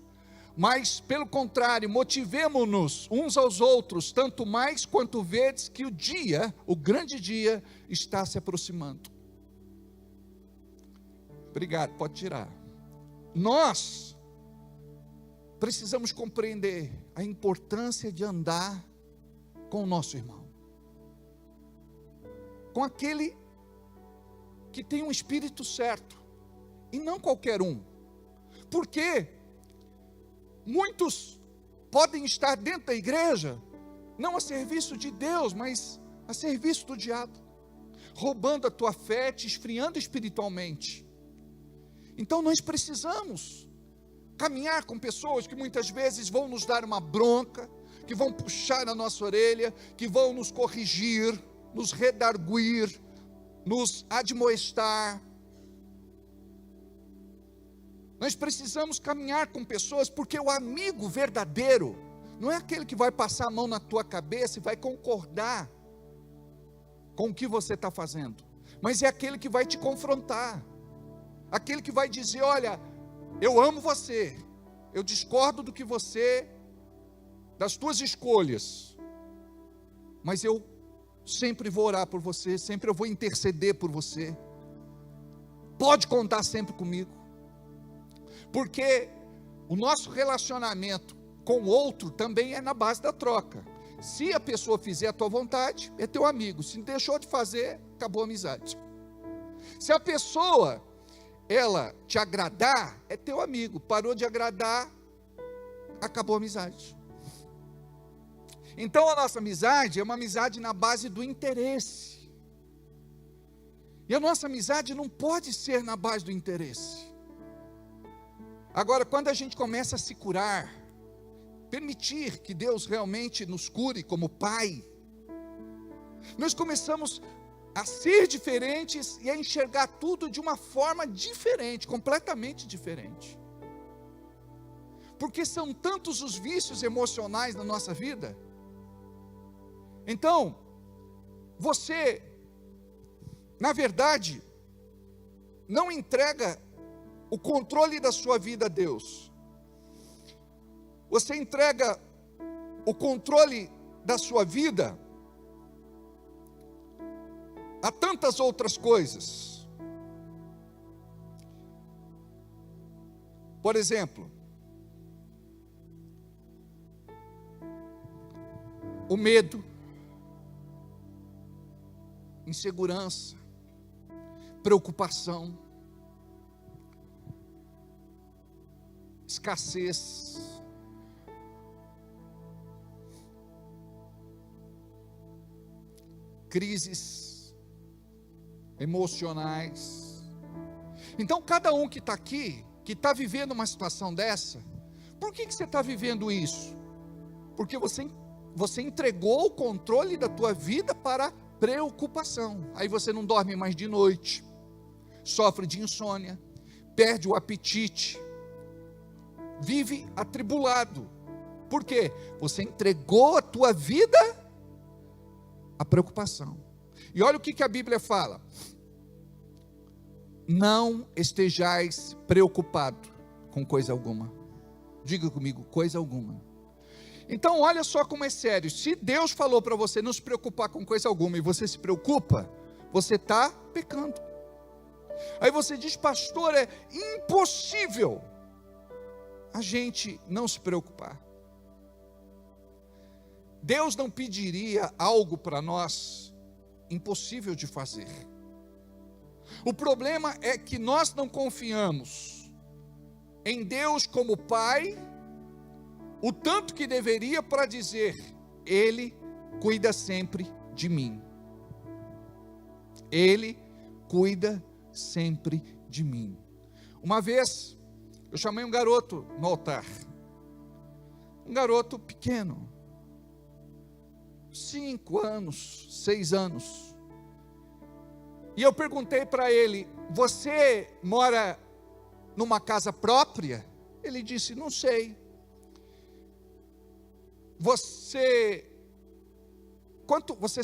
mas pelo contrário, motivemo-nos uns aos outros, tanto mais quanto vedes que o dia, o grande dia, está se aproximando. Obrigado, pode tirar. Nós precisamos compreender a importância de andar com o nosso irmão, com aquele que tem um espírito certo, e não qualquer um. Porque muitos podem estar dentro da igreja, não a serviço de Deus, mas a serviço do diabo, roubando a tua fé, te esfriando espiritualmente. Então nós precisamos caminhar com pessoas que muitas vezes vão nos dar uma bronca, que vão puxar a nossa orelha, que vão nos corrigir, nos redarguir, nos admoestar. Nós precisamos caminhar com pessoas, porque o amigo verdadeiro não é aquele que vai passar a mão na tua cabeça e vai concordar com o que você está fazendo, mas é aquele que vai te confrontar, aquele que vai dizer: olha, eu amo você, eu discordo do que você, das tuas escolhas, mas eu sempre vou orar por você, sempre eu vou interceder por você, pode contar sempre comigo. Porque o nosso relacionamento com o outro também é na base da troca. Se a pessoa fizer a tua vontade, é teu amigo. Se deixou de fazer, acabou a amizade. Se a pessoa, ela te agradar, é teu amigo. Parou de agradar, acabou a amizade. Então a nossa amizade é uma amizade na base do interesse. E a nossa amizade não pode ser na base do interesse. Agora, quando a gente começa a se curar, permitir que Deus realmente nos cure como Pai, nós começamos a ser diferentes e a enxergar tudo de uma forma diferente, completamente diferente. Porque são tantos os vícios emocionais na nossa vida. Então, você, na verdade, não entrega o controle da sua vida a Deus. Você entrega o controle da sua vida a tantas outras coisas. Por exemplo, o medo, insegurança, preocupação, escassez, crises emocionais. Então, cada um que está aqui, que está vivendo uma situação dessa, por que você está vivendo isso? Porque você entregou o controle da tua vida para preocupação. Aí você não dorme mais de noite, sofre de insônia, perde o apetite, vive atribulado. Por quê? Você entregou a tua vida à preocupação. E olha o que a Bíblia fala: não estejais preocupado com coisa alguma. Diga comigo, coisa alguma. Então olha só como é sério. Se Deus falou para você não se preocupar com coisa alguma e você se preocupa, você está pecando. Aí você diz: pastor, é impossível a gente não se preocupar. Deus não pediria algo para nós impossível de fazer. O problema é que nós não confiamos em Deus como Pai o tanto que deveria para dizer: Ele cuida sempre de mim. Ele cuida sempre de mim. Uma vez, eu chamei um garoto no altar. Um garoto pequeno. 5 anos, 6 anos. E eu perguntei para ele: você mora numa casa própria? Ele disse: não sei. Você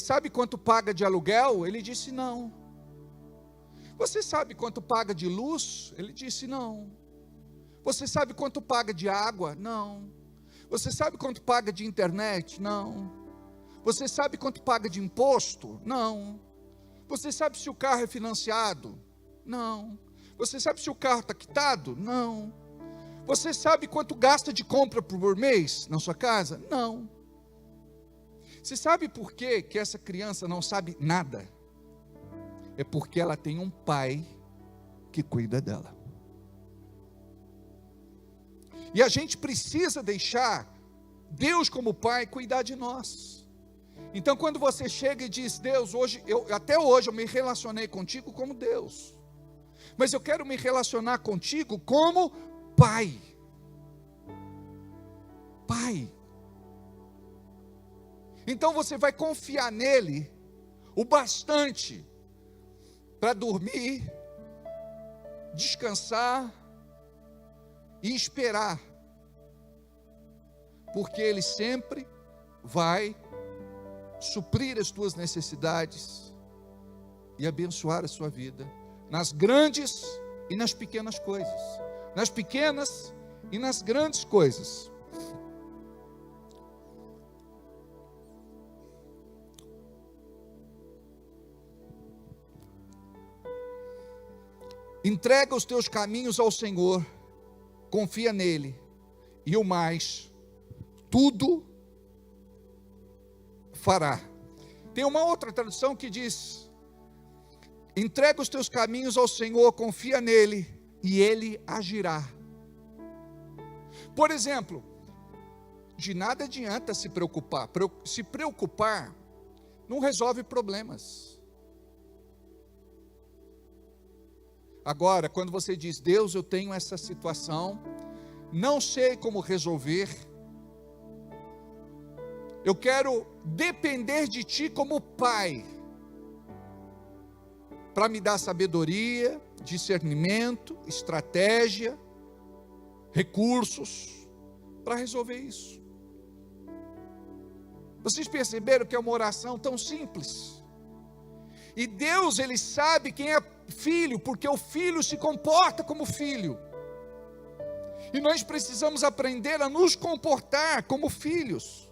sabe quanto paga de aluguel? Ele disse: não. Você sabe quanto paga de luz? Ele disse: não. Você sabe quanto paga de água? Não. Você sabe quanto paga de internet? Não. Você sabe quanto paga de imposto? Não. Você sabe se o carro é financiado? Não. Você sabe se o carro está quitado? Não. Você sabe quanto gasta de compra por mês na sua casa? Não. Você sabe por que essa criança não sabe nada? É porque ela tem um pai que cuida dela. E a gente precisa deixar Deus como Pai cuidar de nós. Então quando você chega e diz: Deus, até hoje eu me relacionei contigo como Deus, mas eu quero me relacionar contigo como Pai. Pai. Então você vai confiar nele o bastante para dormir, descansar e esperar, porque ele sempre vai suprir as tuas necessidades e abençoar a sua vida, nas grandes e nas pequenas coisas, nas pequenas e nas grandes coisas. Entrega os teus caminhos ao Senhor, confia nele, e o mais, tudo fará. Tem uma outra tradução que diz: entrega os teus caminhos ao Senhor, confia nele, e ele agirá. Por exemplo, de nada adianta se preocupar. Se preocupar não resolve problemas. Agora, quando você diz: Deus, eu tenho essa situação, não sei como resolver, eu quero depender de Ti como Pai, para me dar sabedoria, discernimento, estratégia, recursos, para resolver isso. Vocês perceberam que é uma oração tão simples? E Deus, Ele sabe quem é filho, porque o filho se comporta como filho. E nós precisamos aprender a nos comportar como filhos.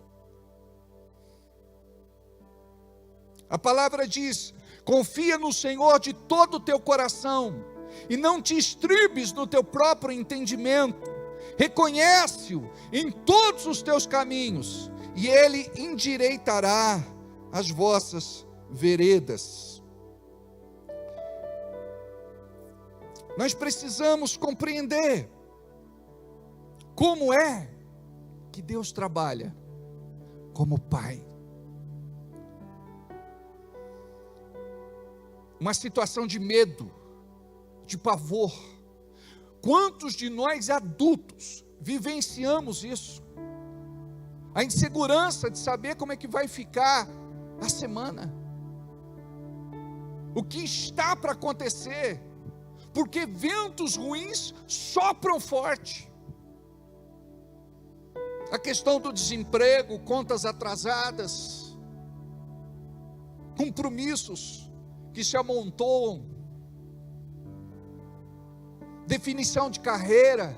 A palavra diz: confia no Senhor de todo o teu coração, e não te estribes no teu próprio entendimento. Reconhece-o em todos os teus caminhos, e Ele endireitará as vossas veredas. Nós precisamos compreender como é que Deus trabalha como Pai. Uma situação de medo, de pavor. Quantos de nós adultos vivenciamos isso? A insegurança de saber como é que vai ficar a semana. O que está para acontecer? Porque ventos ruins sopram forte. A questão do desemprego, contas atrasadas, compromissos que se amontoam, definição de carreira,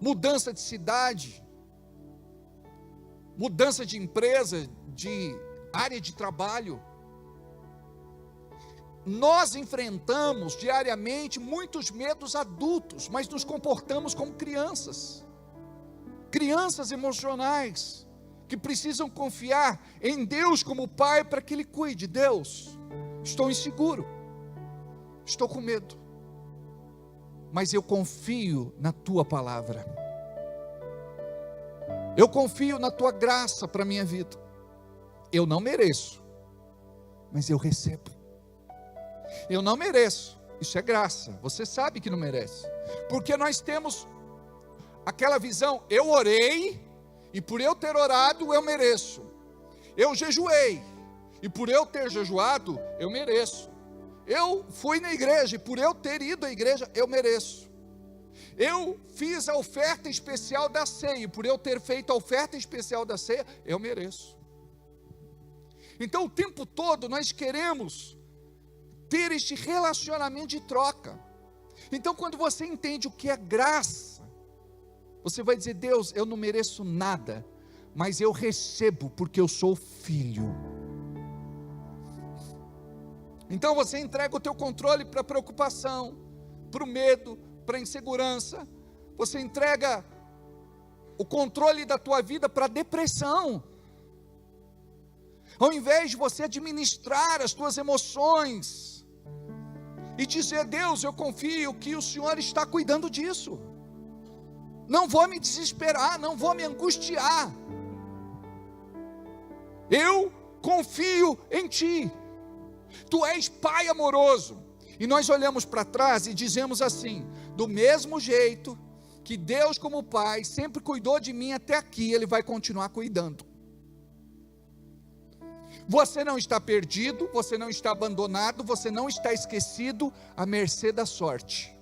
mudança de cidade, mudança de empresa, de área de trabalho. Nós enfrentamos diariamente muitos medos adultos, mas nos comportamos como crianças. Crianças emocionais, que precisam confiar em Deus como Pai para que Ele cuide. Deus, estou inseguro, estou com medo, mas eu confio na Tua palavra. Eu confio na Tua graça para a minha vida. Eu não mereço, mas eu recebo. Eu não mereço, isso é graça. Você sabe que não merece, porque nós temos aquela visão: eu orei, e por eu ter orado, eu mereço. Eu jejuei, e por eu ter jejuado, eu mereço. Eu fui na igreja, e por eu ter ido à igreja, eu mereço. Eu fiz a oferta especial da ceia, e por eu ter feito a oferta especial da ceia, eu mereço. Então o tempo todo nós queremos ter este relacionamento de troca. Então quando você entende o que é graça, você vai dizer: Deus, eu não mereço nada, mas eu recebo porque eu sou filho. Então você entrega o teu controle para a preocupação, para o medo, para a insegurança. Você entrega o controle da tua vida para a depressão. Ao invés de você administrar as tuas emoções e dizer: Deus, eu confio que o Senhor está cuidando disso. Não vou me desesperar, não vou me angustiar. Eu confio em Ti. Tu és Pai amoroso. E nós olhamos para trás e dizemos assim: do mesmo jeito que Deus como Pai sempre cuidou de mim até aqui, Ele vai continuar cuidando. Você não está perdido, você não está abandonado, você não está esquecido à mercê da sorte.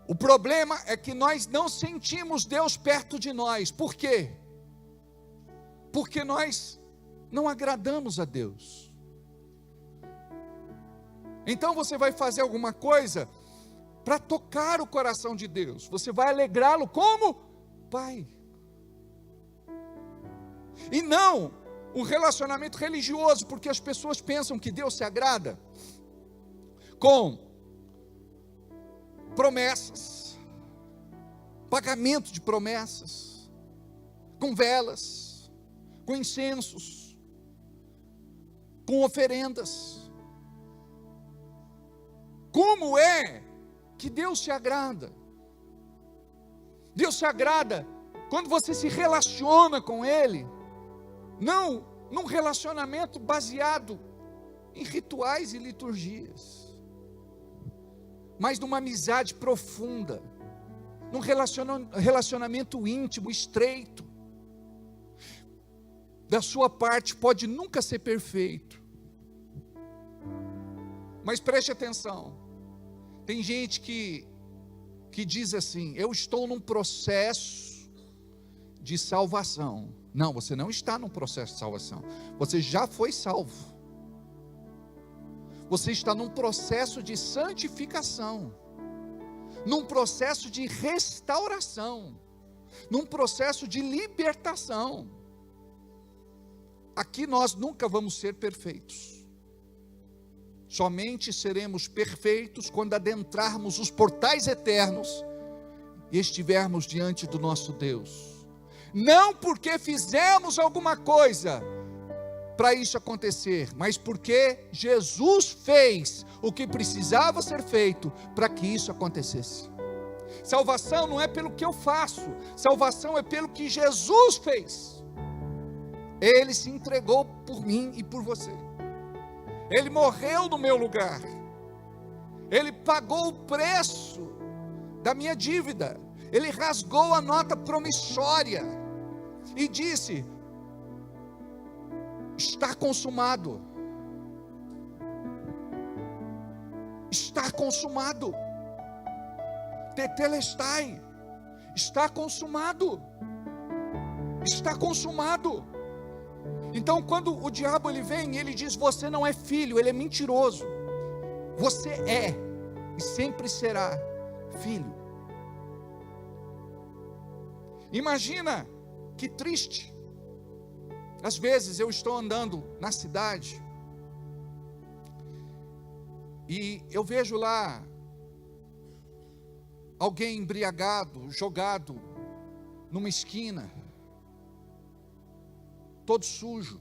O problema é que nós não sentimos Deus perto de nós. Por quê? Porque nós não agradamos a Deus. Então você vai fazer alguma coisa para tocar o coração de Deus. Você vai alegrá-lo como Pai. E não um relacionamento religioso, porque as pessoas pensam que Deus se agrada com promessas, pagamento de promessas, com velas, com incensos, com oferendas. Como é que Deus se agrada? Deus se agrada quando você se relaciona com Ele, não num relacionamento baseado em rituais e liturgias, mas numa amizade profunda, num relacionamento íntimo, estreito. Da sua parte pode nunca ser perfeito, mas preste atenção. Tem gente que diz assim: eu estou num processo de salvação. Não, você não está num processo de salvação. Você já foi salvo. Você está num processo de santificação, num processo de restauração, num processo de libertação. Aqui nós nunca vamos ser perfeitos. Somente seremos perfeitos quando adentrarmos os portais eternos e estivermos diante do nosso Deus. Não porque fizemos alguma coisa para isso acontecer, mas porque Jesus fez o que precisava ser feito para que isso acontecesse. Salvação não é pelo que eu faço, salvação é pelo que Jesus fez. Ele se entregou por mim e por você. Ele morreu no meu lugar. Ele pagou o preço da minha dívida. Ele rasgou a nota promissória e disse: está consumado. Está consumado. Tetelestai. Está consumado. Está consumado. Então, quando o diabo ele vem, ele diz: você não é filho, ele é mentiroso. Você é e sempre será filho. Imagina que triste. Às vezes eu estou andando na cidade e eu vejo lá alguém embriagado, jogado numa esquina, todo sujo.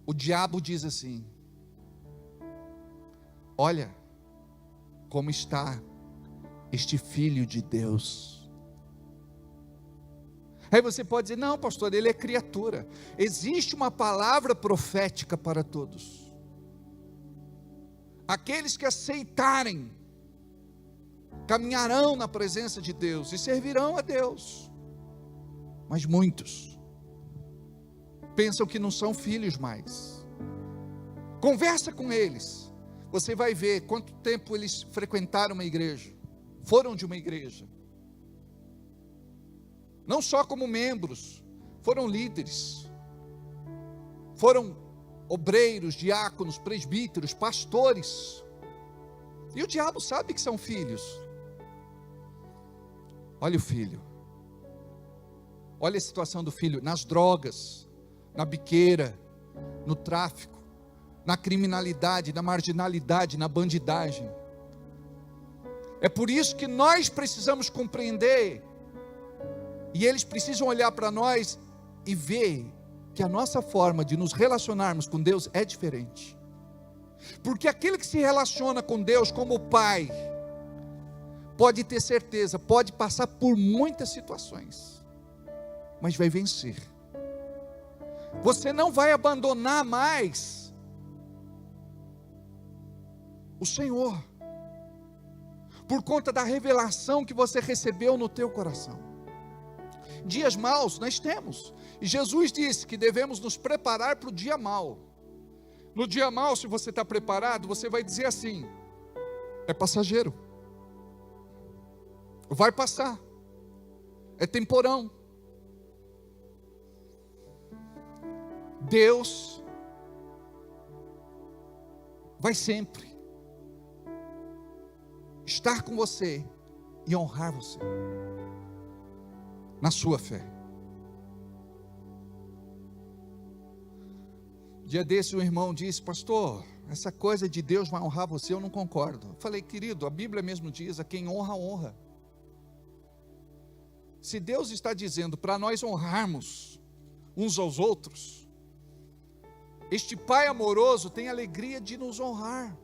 O diabo diz assim: olha como está este filho de Deus. Aí você pode dizer: não, pastor, ele é criatura. Existe uma palavra profética para todos. Aqueles que aceitarem caminharão na presença de Deus e servirão a Deus. Mas muitos pensam que não são filhos mais. Conversa com eles, você vai ver quanto tempo eles frequentaram uma igreja, foram de uma igreja. Não só como membros, foram líderes, foram obreiros, diáconos, presbíteros, pastores. E o diabo sabe que são filhos. Olha o filho. Olha a situação do filho nas drogas, na biqueira, no tráfico, na criminalidade, na marginalidade, na bandidagem. É por isso que nós precisamos compreender, e eles precisam olhar para nós e ver que a nossa forma de nos relacionarmos com Deus é diferente. Porque aquele que se relaciona com Deus como Pai, pode ter certeza, pode passar por muitas situações, mas vai vencer. Você não vai abandonar mais o Senhor, por conta da revelação que você recebeu no teu coração. Dias maus nós temos, e Jesus disse que devemos nos preparar para o dia mau. No dia mau, se você está preparado, você vai dizer assim: é passageiro, vai passar, é temporão. Deus vai sempre estar com você e honrar você na sua fé. Dia desse um irmão disse: pastor, essa coisa de Deus vai honrar você, eu não concordo. Eu falei: querido, a Bíblia mesmo diz: a quem honra, honra. Se Deus está dizendo para nós honrarmos uns aos outros, este Pai amoroso tem alegria de nos honrar.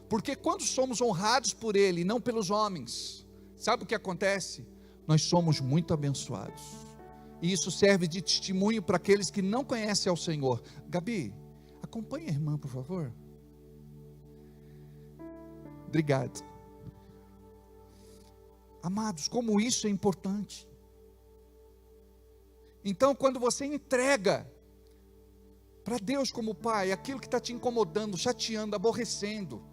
Porque quando somos honrados por Ele, não pelos homens, sabe o que acontece? Nós somos muito abençoados. E isso serve de testemunho para aqueles que não conhecem ao Senhor. Gabi, acompanhe a irmã, por favor. Obrigado. Amados, como isso é importante. Então, quando você entrega para Deus como Pai aquilo que está te incomodando, chateando, aborrecendo,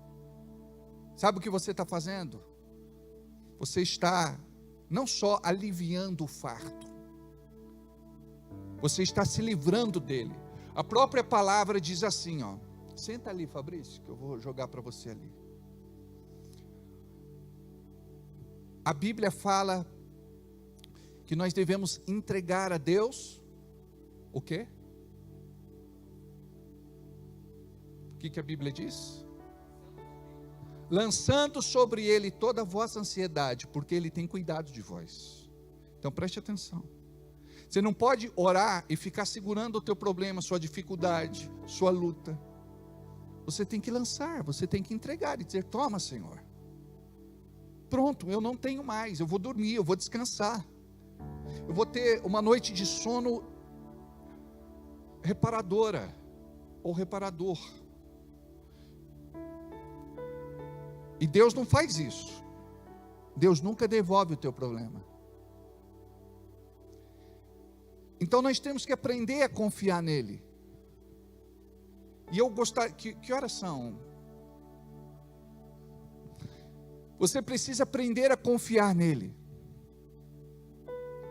sabe o que você está fazendo? Você está não só aliviando o fardo, você está se livrando dele. A própria palavra diz assim, ó. Senta ali, Fabrício, que eu vou jogar para você ali. A Bíblia fala que nós devemos entregar a Deus o quê? O que a Bíblia diz? lançando sobre ele toda a vossa ansiedade, porque ele tem cuidado de vós. Então preste atenção. Você não pode orar e ficar segurando o teu problema, sua dificuldade, sua luta. Você tem que lançar, você tem que entregar e dizer: toma, Senhor. Pronto, eu não tenho mais, eu vou dormir, eu vou descansar. Eu vou ter uma noite de sono reparadora ou reparador. E Deus não faz isso. Deus nunca devolve o teu problema. Então nós temos que aprender a confiar nele. E eu gostaria, que horas são? Você precisa aprender a confiar nele.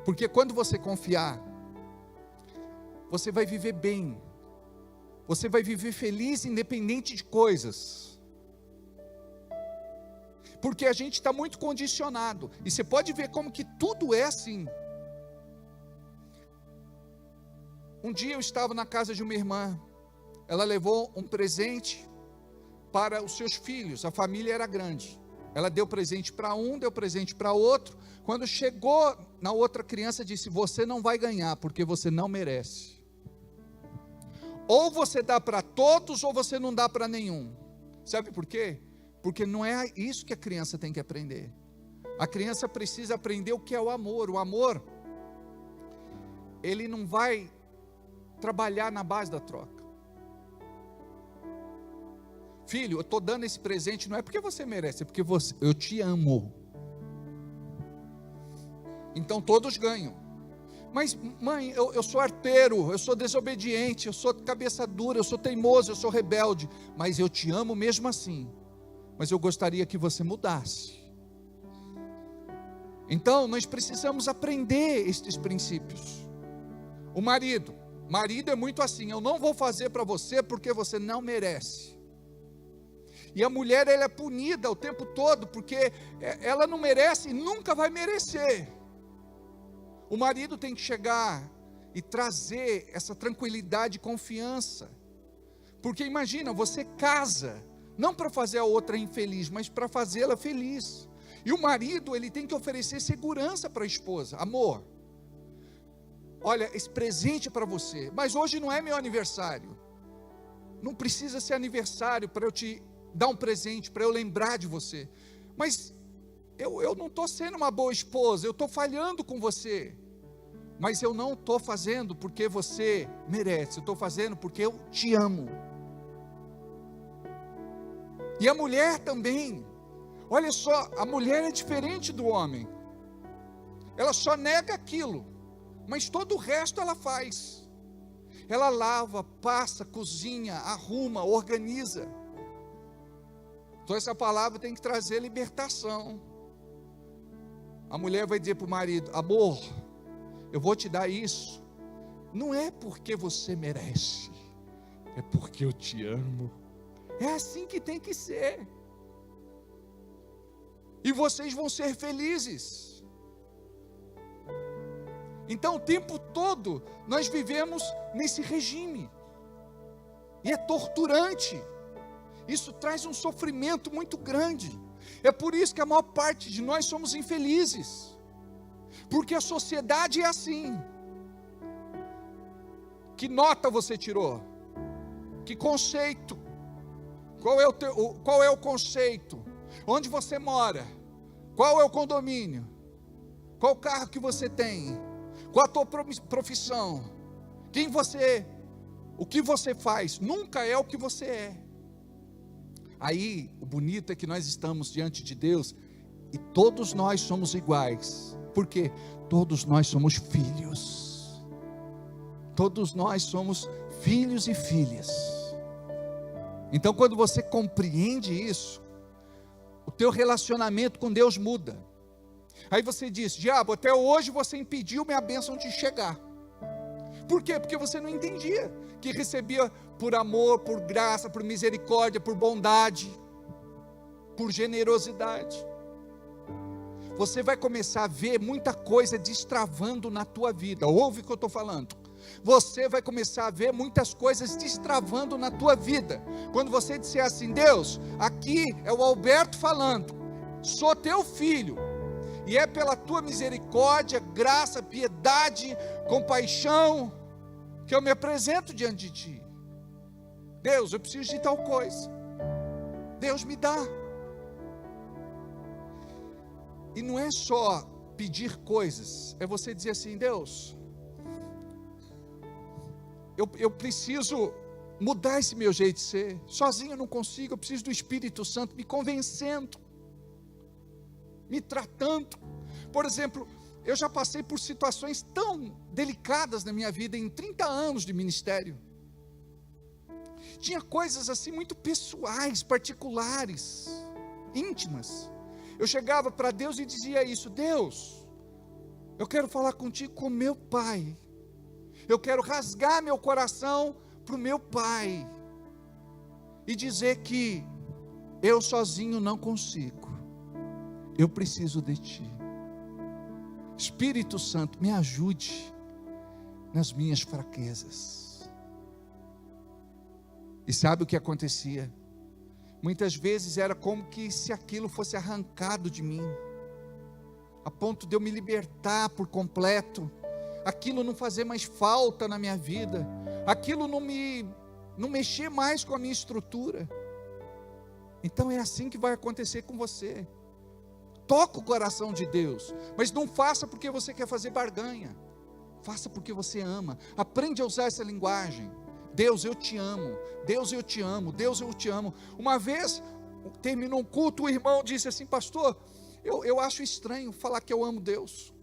Porque quando você confiar, você vai viver bem. Você vai viver feliz independente de coisas. Porque a gente está muito condicionado. E você pode ver como que tudo é assim. Um dia eu estava na casa de uma irmã. Ela levou um presente para os seus filhos. A família era grande. Ela deu presente para um, deu presente para outro. Quando chegou na outra criança, disse: você não vai ganhar, porque você não merece. Ou você dá para todos, ou você não dá para nenhum. Sabe por quê? Porque não é isso que a criança tem que aprender. A criança precisa aprender o que é o amor. O amor, ele não vai trabalhar na base da troca. Filho, eu estou dando esse presente, não é porque você merece, é porque eu te amo. Então todos ganham. Mas mãe, eu sou arteiro, eu sou desobediente, eu sou cabeça dura, eu sou teimoso, eu sou rebelde. Mas eu te amo mesmo assim. Mas eu gostaria que você mudasse. Então nós precisamos aprender estes princípios. O marido é muito assim: eu não vou fazer para você porque você não merece. E a mulher, ela é punida o tempo todo, porque ela não merece e nunca vai merecer. O marido tem que chegar e trazer essa tranquilidade e confiança. Porque imagina, você casa, não para fazer a outra infeliz, mas para fazê-la feliz. E o marido, ele tem que oferecer segurança para a esposa. Amor, olha, esse presente é para você, mas hoje não é meu aniversário. Não precisa ser aniversário para eu te dar um presente, para eu lembrar de você. Mas eu não estou sendo uma boa esposa, eu estou falhando com você. Mas eu não estou fazendo porque você merece, eu estou fazendo porque eu te amo. E a mulher também. Olha só, a mulher é diferente do homem. Ela só nega aquilo, mas todo o resto ela faz. Ela lava, passa, cozinha, arruma, organiza. Então essa palavra tem que trazer libertação. A mulher vai dizer para o marido: amor, eu vou te dar isso. Não é porque você merece, é porque eu te amo. É assim que tem que ser. E vocês vão ser felizes. Então o tempo todo nós vivemos nesse regime. E é torturante. Isso traz um sofrimento muito grande. É por isso que a maior parte de nós somos infelizes. Porque a sociedade é assim. Que nota você tirou? Que conceito? Qual é o conceito? Onde você mora? Qual é o condomínio? Qual o carro que você tem? Qual a tua profissão? Quem você é? O que você faz? Nunca é o que você é. Aí, o bonito é que nós estamos diante de Deus e todos nós somos iguais. Por quê? Todos nós somos filhos. Todos nós somos filhos e filhas. Então, quando você compreende isso, o teu relacionamento com Deus muda. Aí você diz: diabo, até hoje você impediu minha bênção de chegar. Por quê? Porque você não entendia que recebia por amor, por graça, por misericórdia, por bondade, por generosidade. Você vai começar a ver muita coisa destravando na tua vida. Ouve o que eu estou falando. Você vai começar a ver muitas coisas destravando na tua vida. Quando você disser assim: Deus, aqui aqui é o Alberto falando, sou teu filho, e é pela tua misericórdia, graça, piedade, compaixão, que eu me apresento diante de ti. Deus, eu preciso de tal coisa, Deus me dá. E não é só pedir coisas, é você dizer assim, Deus, eu preciso mudar esse meu jeito de ser, sozinho eu não consigo, eu preciso do Espírito Santo me convencendo, me tratando. Por exemplo, eu já passei por situações tão delicadas na minha vida, em 30 anos de ministério, tinha coisas assim muito pessoais, particulares, íntimas. Eu chegava para Deus e dizia isso, Deus, eu quero falar contigo como meu pai, eu quero rasgar meu coração para o meu pai, e dizer que eu sozinho não consigo, eu preciso de ti. Espírito Santo, me ajude nas minhas fraquezas. E sabe o que acontecia? Muitas vezes era como que se aquilo fosse arrancado de mim, a ponto de eu me libertar por completo, aquilo não fazer mais falta na minha vida, aquilo não mexer mais com a minha estrutura. Então é assim que vai acontecer com você. Toca o coração de Deus, mas não faça porque você quer fazer barganha, faça porque você ama. Aprende a usar essa linguagem. Deus, eu te amo, Deus, eu te amo, Deus, eu te amo. Uma vez, terminou um culto, o irmão disse assim, pastor, eu acho estranho falar que eu amo Deus.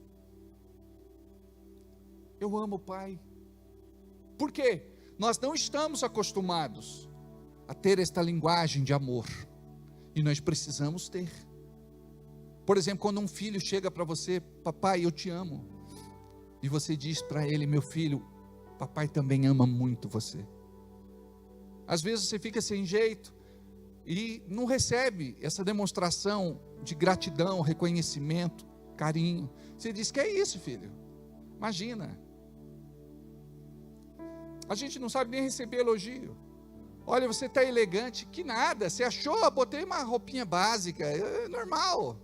Eu amo o Pai. Por quê? Nós não estamos acostumados a ter esta linguagem de amor, e nós precisamos ter. Por exemplo, quando um filho chega para você, papai, eu te amo, e você diz para ele, meu filho, papai também ama muito você. Às vezes você fica sem jeito e não recebe essa demonstração de gratidão, reconhecimento, carinho. Você diz, que é isso, filho? Imagina, a gente não sabe nem receber elogio. Olha, você está elegante, que nada, você achou, botei uma roupinha básica, é normal.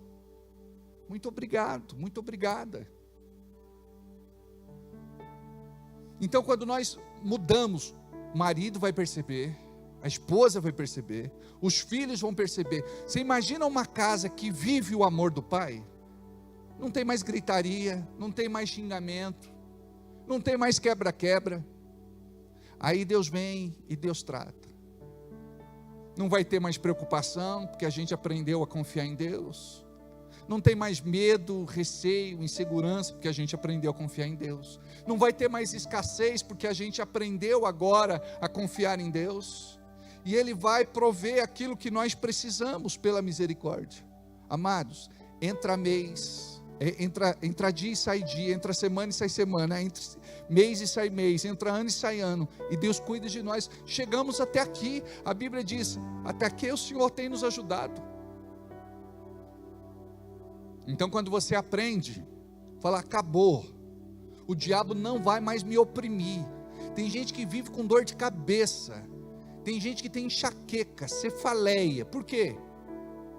Muito obrigado, muito obrigada. Então quando nós mudamos, o marido vai perceber, a esposa vai perceber, os filhos vão perceber. Você imagina uma casa que vive o amor do pai? Não tem mais gritaria, não tem mais xingamento, não tem mais quebra-quebra. Aí Deus vem e Deus trata. Não vai ter mais preocupação, porque a gente aprendeu a confiar em Deus. Não tem mais medo, receio, insegurança, porque a gente aprendeu a confiar em Deus. Não vai ter mais escassez, porque a gente aprendeu agora a confiar em Deus. E Ele vai prover aquilo que nós precisamos pela misericórdia. Amados, entra mês, entra dia e sai dia, entra semana e sai semana, entra mês e sai mês, entra ano e sai ano, e Deus cuida de nós. Chegamos até aqui, a Bíblia diz, até aqui o Senhor tem nos ajudado. Então quando você aprende, fala, acabou, o diabo não vai mais me oprimir. Tem gente que vive com dor de cabeça, tem gente que tem enxaqueca, cefaleia. Por quê?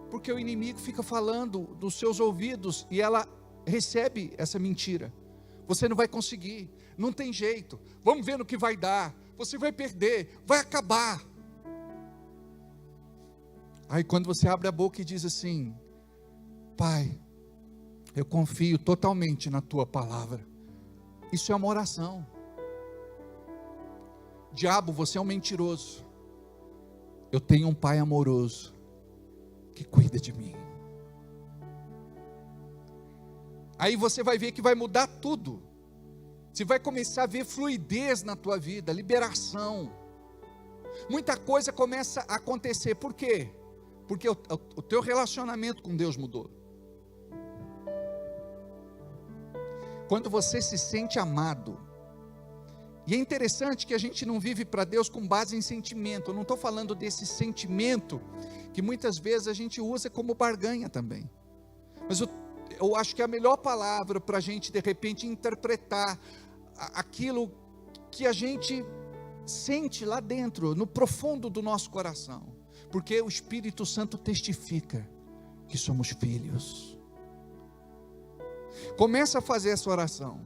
Porque o inimigo fica falando dos seus ouvidos, e ela recebe essa mentira. Você não vai conseguir, não tem jeito, vamos ver no que vai dar, você vai perder, vai acabar. Aí quando você abre a boca e diz assim, Pai, eu confio totalmente na tua palavra, isso é uma oração. Diabo, você é um mentiroso, eu tenho um pai amoroso, que cuida de mim. Aí você vai ver que vai mudar tudo, você vai começar a ver fluidez na tua vida, liberação, muita coisa começa a acontecer. Por quê? Porque o teu relacionamento com Deus mudou. Quando você se sente amado, e é interessante que a gente não vive para Deus com base em sentimento. Eu não estou falando desse sentimento que muitas vezes a gente usa como barganha também, mas eu acho que a melhor palavra para a gente de repente interpretar aquilo que a gente sente lá dentro, no profundo do nosso coração. Porque o Espírito Santo testifica que somos filhos. Começa a fazer essa oração.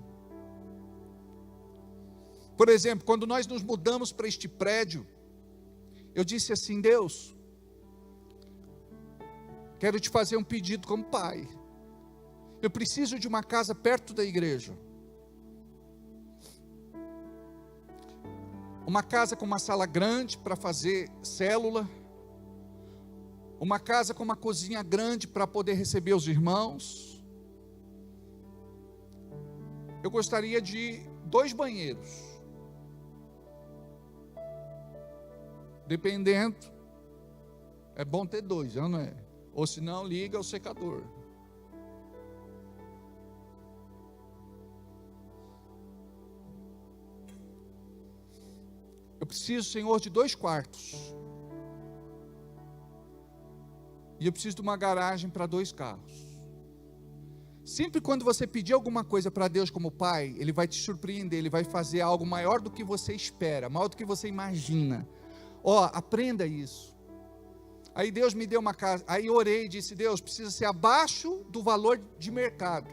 Por exemplo, quando nós nos mudamos para este prédio, eu disse assim: Deus, quero te fazer um pedido como pai. Eu preciso de uma casa perto da igreja. Uma casa com uma sala grande para fazer célula. Uma casa com uma cozinha grande para poder receber os irmãos. Eu gostaria de 2 banheiros. Dependendo, é bom ter 2, não é? Ou se não, liga o secador. Eu preciso, Senhor, de 2 quartos. E eu preciso de uma garagem para 2 carros. Sempre quando você pedir alguma coisa para Deus como pai, Ele vai te surpreender, Ele vai fazer algo maior do que você espera, maior do que você imagina. Aprenda isso. Aí Deus me deu uma casa, aí eu orei e disse: Deus, precisa ser abaixo do valor de mercado,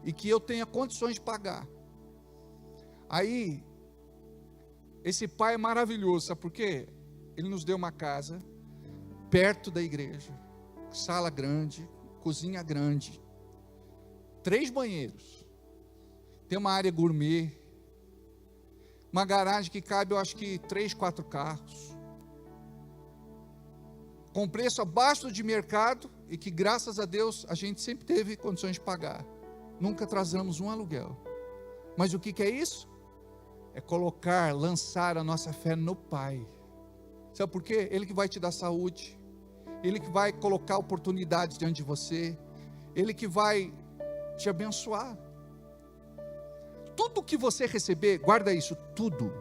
e que eu tenha condições de pagar. Aí, esse pai é maravilhoso, sabe por quê? Ele nos deu uma casa, perto da igreja, sala grande, cozinha grande, 3 banheiros, tem uma área gourmet, uma garagem que cabe, eu acho que 3, 4 carros, com preço abaixo de mercado, e que graças a Deus a gente sempre teve condições de pagar, nunca atrasamos um aluguel. Mas o que é isso? É lançar a nossa fé no Pai. Sabe por quê? Ele que vai te dar saúde, Ele que vai colocar oportunidades diante de você, Ele que vai te abençoar. Tudo que você receber, guarda isso, tudo.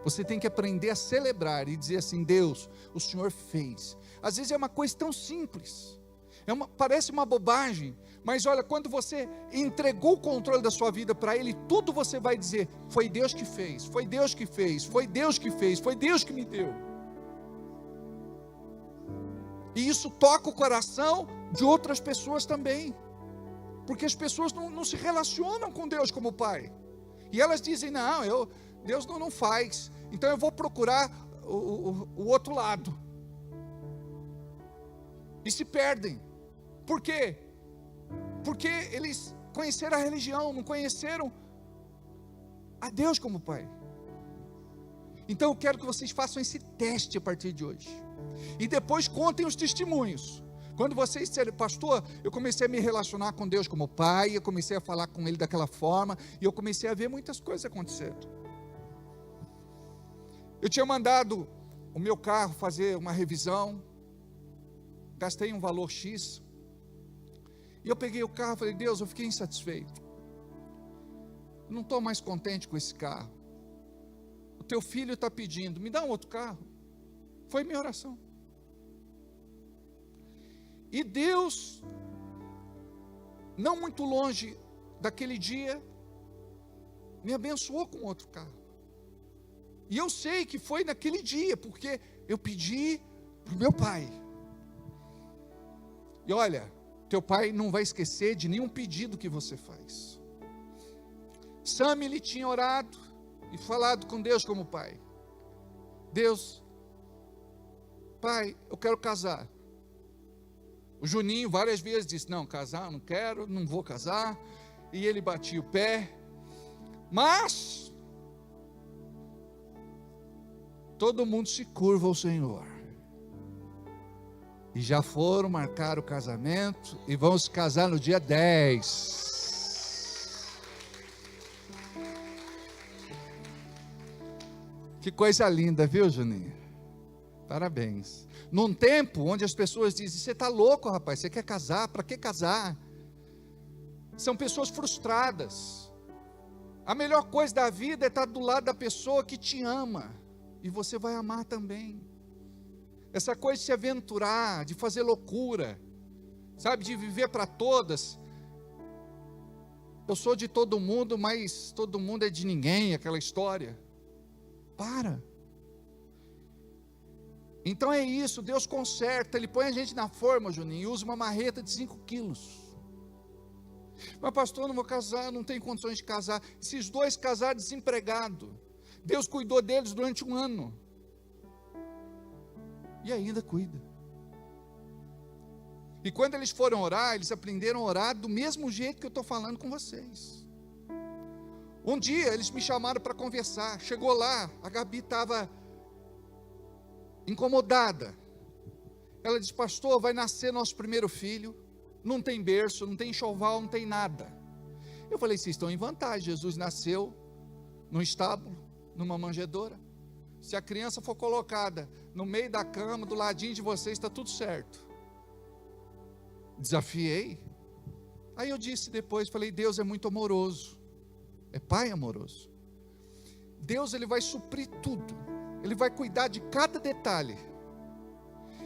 Você tem que aprender a celebrar e dizer assim: Deus, o Senhor fez. Às vezes é uma coisa tão simples, parece uma bobagem, mas olha, quando você entregou o controle da sua vida para Ele, tudo você vai dizer: foi Deus que fez, foi Deus que fez, foi Deus que fez, foi Deus que me deu. E isso toca o coração de outras pessoas também, porque as pessoas não se relacionam com Deus como Pai, e elas dizem: não, Deus não faz, então eu vou procurar o outro lado, e se perdem. Por quê? Porque eles conheceram a religião, não conheceram a Deus como Pai. Então eu quero que vocês façam esse teste a partir de hoje, e depois contem os testemunhos. Quando vocês disserem: pastor, eu comecei a me relacionar com Deus como Pai, eu comecei a falar com Ele daquela forma, e eu comecei a ver muitas coisas acontecendo. Eu tinha mandado o meu carro fazer uma revisão, gastei um valor X, e eu peguei o carro e falei: Deus, eu fiquei insatisfeito, não estou mais contente com esse carro, o teu filho está pedindo, me dá um outro carro. Foi minha oração. E Deus, não muito longe daquele dia, me abençoou com outro carro. E eu sei que foi naquele dia, porque eu pedi para o meu pai. E olha, teu pai não vai esquecer de nenhum pedido que você faz. Sam, ele tinha orado e falado com Deus como pai: Deus, pai, eu quero casar. O Juninho várias vezes disse: não, casar, não quero, não vou casar. E ele batia o pé. Mas todo mundo se curva ao Senhor. E já foram marcar o casamento e vão se casar no dia 10. Que coisa linda, viu, Juninho? Parabéns. Num tempo onde as pessoas dizem: você está louco, rapaz, você quer casar? Para que casar? São pessoas frustradas. A melhor coisa da vida é estar do lado da pessoa que te ama, e você vai amar também. Essa coisa de se aventurar, de fazer loucura, sabe, de viver para todas. Eu sou de todo mundo, mas todo mundo é de ninguém, aquela história. Para. Então é isso, Deus conserta, Ele põe a gente na forma, Juninho, e usa uma marreta de 5 quilos. Mas pastor, eu não vou casar, não tenho condições de casar. Esses 2 casaram desempregados, Deus cuidou deles durante 1 ano, e ainda cuida. E quando eles foram orar, eles aprenderam a orar do mesmo jeito que eu estou falando com vocês. Um dia eles me chamaram para conversar, chegou lá, a Gabi estava incomodada. Ela disse: pastor, vai nascer nosso primeiro filho, não tem berço, não tem enxoval, não tem nada. Eu falei: vocês estão em vantagem, Jesus nasceu num estábulo, numa manjedoura. Se a criança for colocada no meio da cama, do ladinho de vocês, está tudo certo. Desafiei. Aí eu disse depois, falei: Deus é muito amoroso, é Pai amoroso. Deus, Ele vai suprir tudo, Ele vai cuidar de cada detalhe.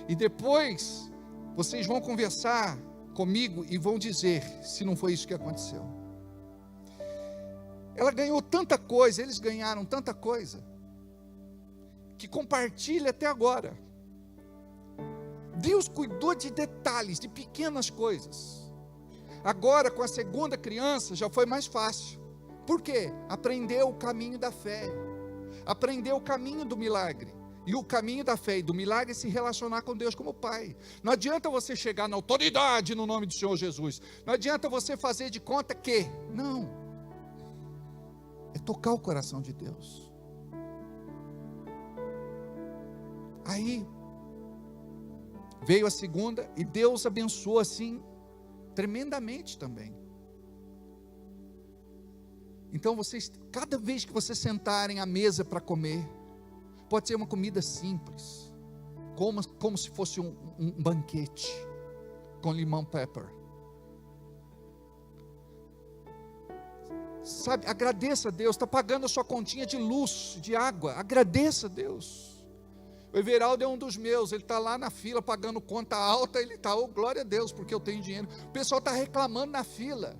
E depois vocês vão conversar comigo e vão dizer se não foi isso que aconteceu. Ela ganhou tanta coisa, eles ganharam tanta coisa, que compartilha até agora. Deus cuidou de detalhes, de pequenas coisas. Agora com a segunda criança já foi mais fácil. Por quê? Aprendeu o caminho da fé, aprendeu o caminho do milagre. E o caminho da fé e do milagre é se relacionar com Deus como Pai. Não adianta você chegar na autoridade no nome do Senhor Jesus. Não adianta você fazer de conta que. Não. É tocar o coração de Deus. Aí veio a segunda e Deus abençoou assim tremendamente também. Então vocês, cada vez que vocês sentarem à mesa para comer, pode ser uma comida simples, como se fosse um banquete com limão pepper. Sabe, agradeça a Deus. Está pagando a sua continha de luz, de água, agradeça a Deus. O Everaldo é um dos meus, ele está lá na fila pagando conta alta, ele está, oh glória a Deus, porque eu tenho dinheiro. O pessoal está reclamando na fila,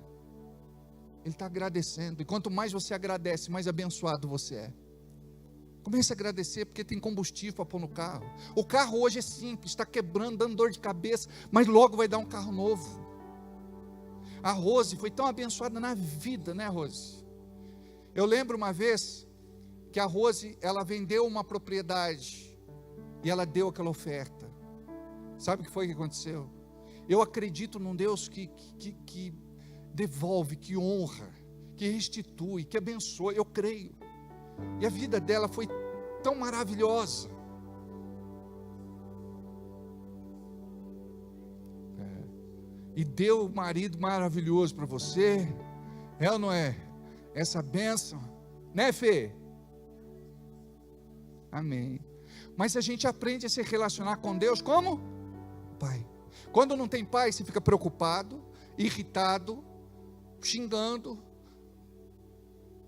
ele está agradecendo. E quanto mais você agradece, mais abençoado você é. Comece a agradecer, porque tem combustível para pôr no carro. O carro hoje é simples, está quebrando, dando dor de cabeça, mas logo vai dar um carro novo. A Rose foi tão abençoada na vida, né, Rose? Eu lembro uma vez que a Rose, ela vendeu uma propriedade e ela deu aquela oferta. Sabe o que foi que aconteceu? Eu acredito num Deus que devolve, que honra, que restitui, que abençoa. Eu creio. E a vida dela foi tão maravilhosa. E deu um marido maravilhoso para você. É ou não é? Essa bênção, né, Fê? Amém. Mas a gente aprende a se relacionar com Deus como? Pai. Quando não tem pai, você fica preocupado, irritado, xingando,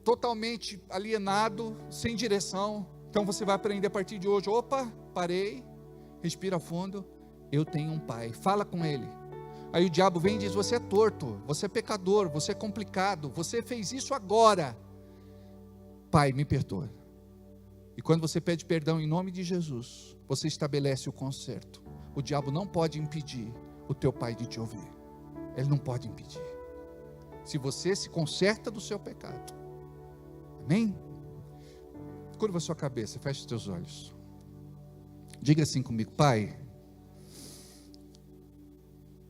totalmente alienado, sem direção. Então você vai aprender a partir de hoje: opa, parei, respira fundo, eu tenho um pai, fala com ele. Aí o diabo vem e diz: você é torto, você é pecador, você é complicado, você fez isso agora. Pai, me perdoa. E quando você pede perdão em nome de Jesus, você estabelece o conserto. O diabo não pode impedir o teu pai de te ouvir. Ele não pode impedir. Se você se conserta do seu pecado. Amém? Curva a sua cabeça, feche os teus olhos. Diga assim comigo: Pai,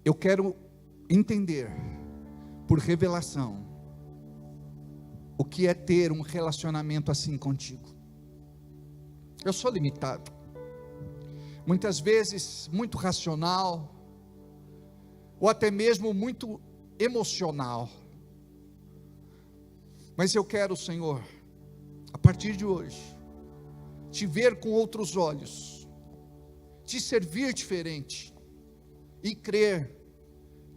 eu quero entender por revelação o que é ter um relacionamento assim contigo. Eu sou limitado, muitas vezes muito racional, ou até mesmo muito emocional. Mas eu quero, Senhor, a partir de hoje, te ver com outros olhos, te servir diferente, e crer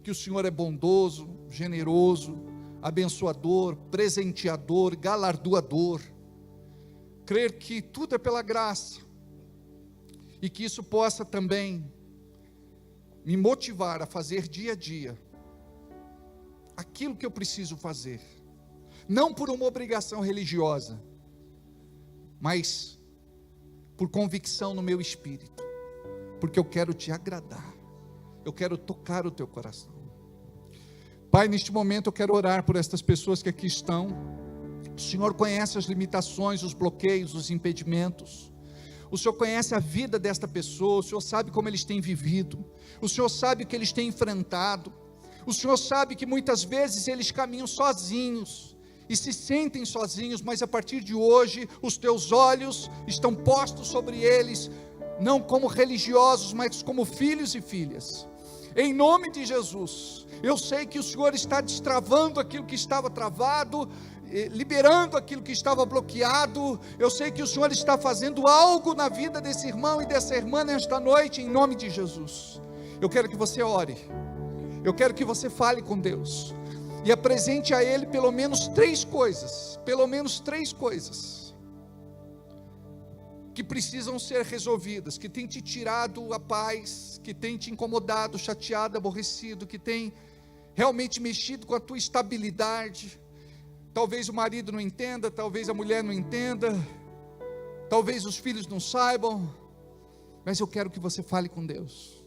que o Senhor é bondoso, generoso, abençoador, presenteador, galardoador. Crer que tudo é pela graça, e que isso possa também me motivar a fazer dia a dia aquilo que eu preciso fazer, não por uma obrigação religiosa, mas por convicção no meu espírito. porque eu quero te agradar, eu quero tocar o teu coração. Pai, neste momento eu quero orar por estas pessoas que aqui estão. O Senhor conhece as limitações, os bloqueios, os impedimentos. O Senhor conhece a vida desta pessoa, o Senhor sabe como eles têm vivido, o Senhor sabe o que eles têm enfrentado, o Senhor sabe que muitas vezes eles caminham sozinhos, e se sentem sozinhos, mas a partir de hoje, os teus olhos estão postos sobre eles, não como religiosos, mas como filhos e filhas, em nome de Jesus. Eu sei que o Senhor está destravando aquilo que estava travado, liberando aquilo que estava bloqueado. Eu sei que o Senhor está fazendo algo na vida desse irmão e dessa irmã nesta noite, em nome de Jesus. Eu quero que você ore, eu quero que você fale com Deus, e apresente a Ele pelo menos três coisas, que precisam ser resolvidas, que tem te tirado a paz, que tem te incomodado, chateado, aborrecido, que tem realmente mexido com a tua estabilidade. Talvez o marido não entenda, talvez a mulher não entenda, talvez os filhos não saibam, mas eu quero que você fale com Deus,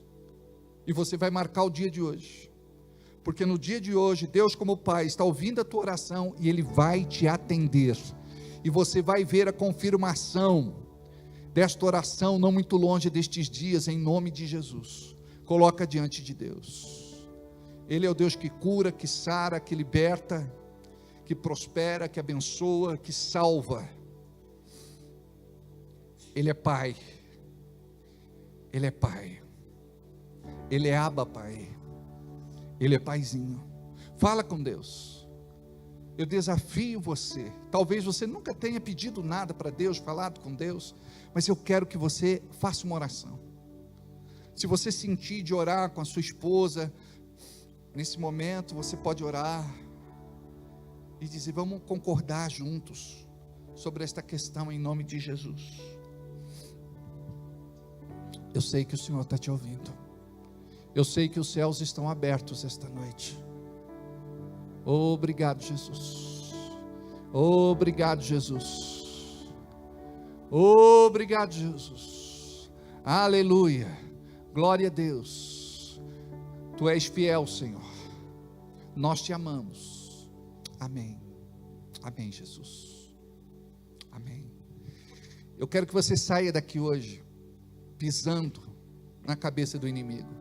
e você vai marcar o dia de hoje, porque no dia de hoje, Deus como Pai está ouvindo a tua oração, e Ele vai te atender, e você vai ver a confirmação desta oração, não muito longe destes dias, em nome de Jesus. Coloca diante de Deus. Ele é o Deus que cura, que sara, que liberta, que prospera, que abençoa, que salva. Ele é Pai, Ele é Pai, Ele é Abba Pai, Ele é Paizinho. Fala com Deus. Eu desafio você, talvez você nunca tenha pedido nada para Deus, falado com Deus, mas eu quero que você faça uma oração. Se você sentir de orar com a sua esposa, nesse momento você pode orar e dizer: vamos concordar juntos sobre esta questão em nome de Jesus. Eu sei que o Senhor está te ouvindo, eu sei que os céus estão abertos esta noite. Obrigado, Jesus. Obrigado, Jesus. Obrigado, Jesus. Aleluia. Glória a Deus. Tu és fiel, Senhor. Nós te amamos. Amém. Amém, Jesus. Amém. Eu quero que você saia daqui hoje pisando na cabeça do inimigo.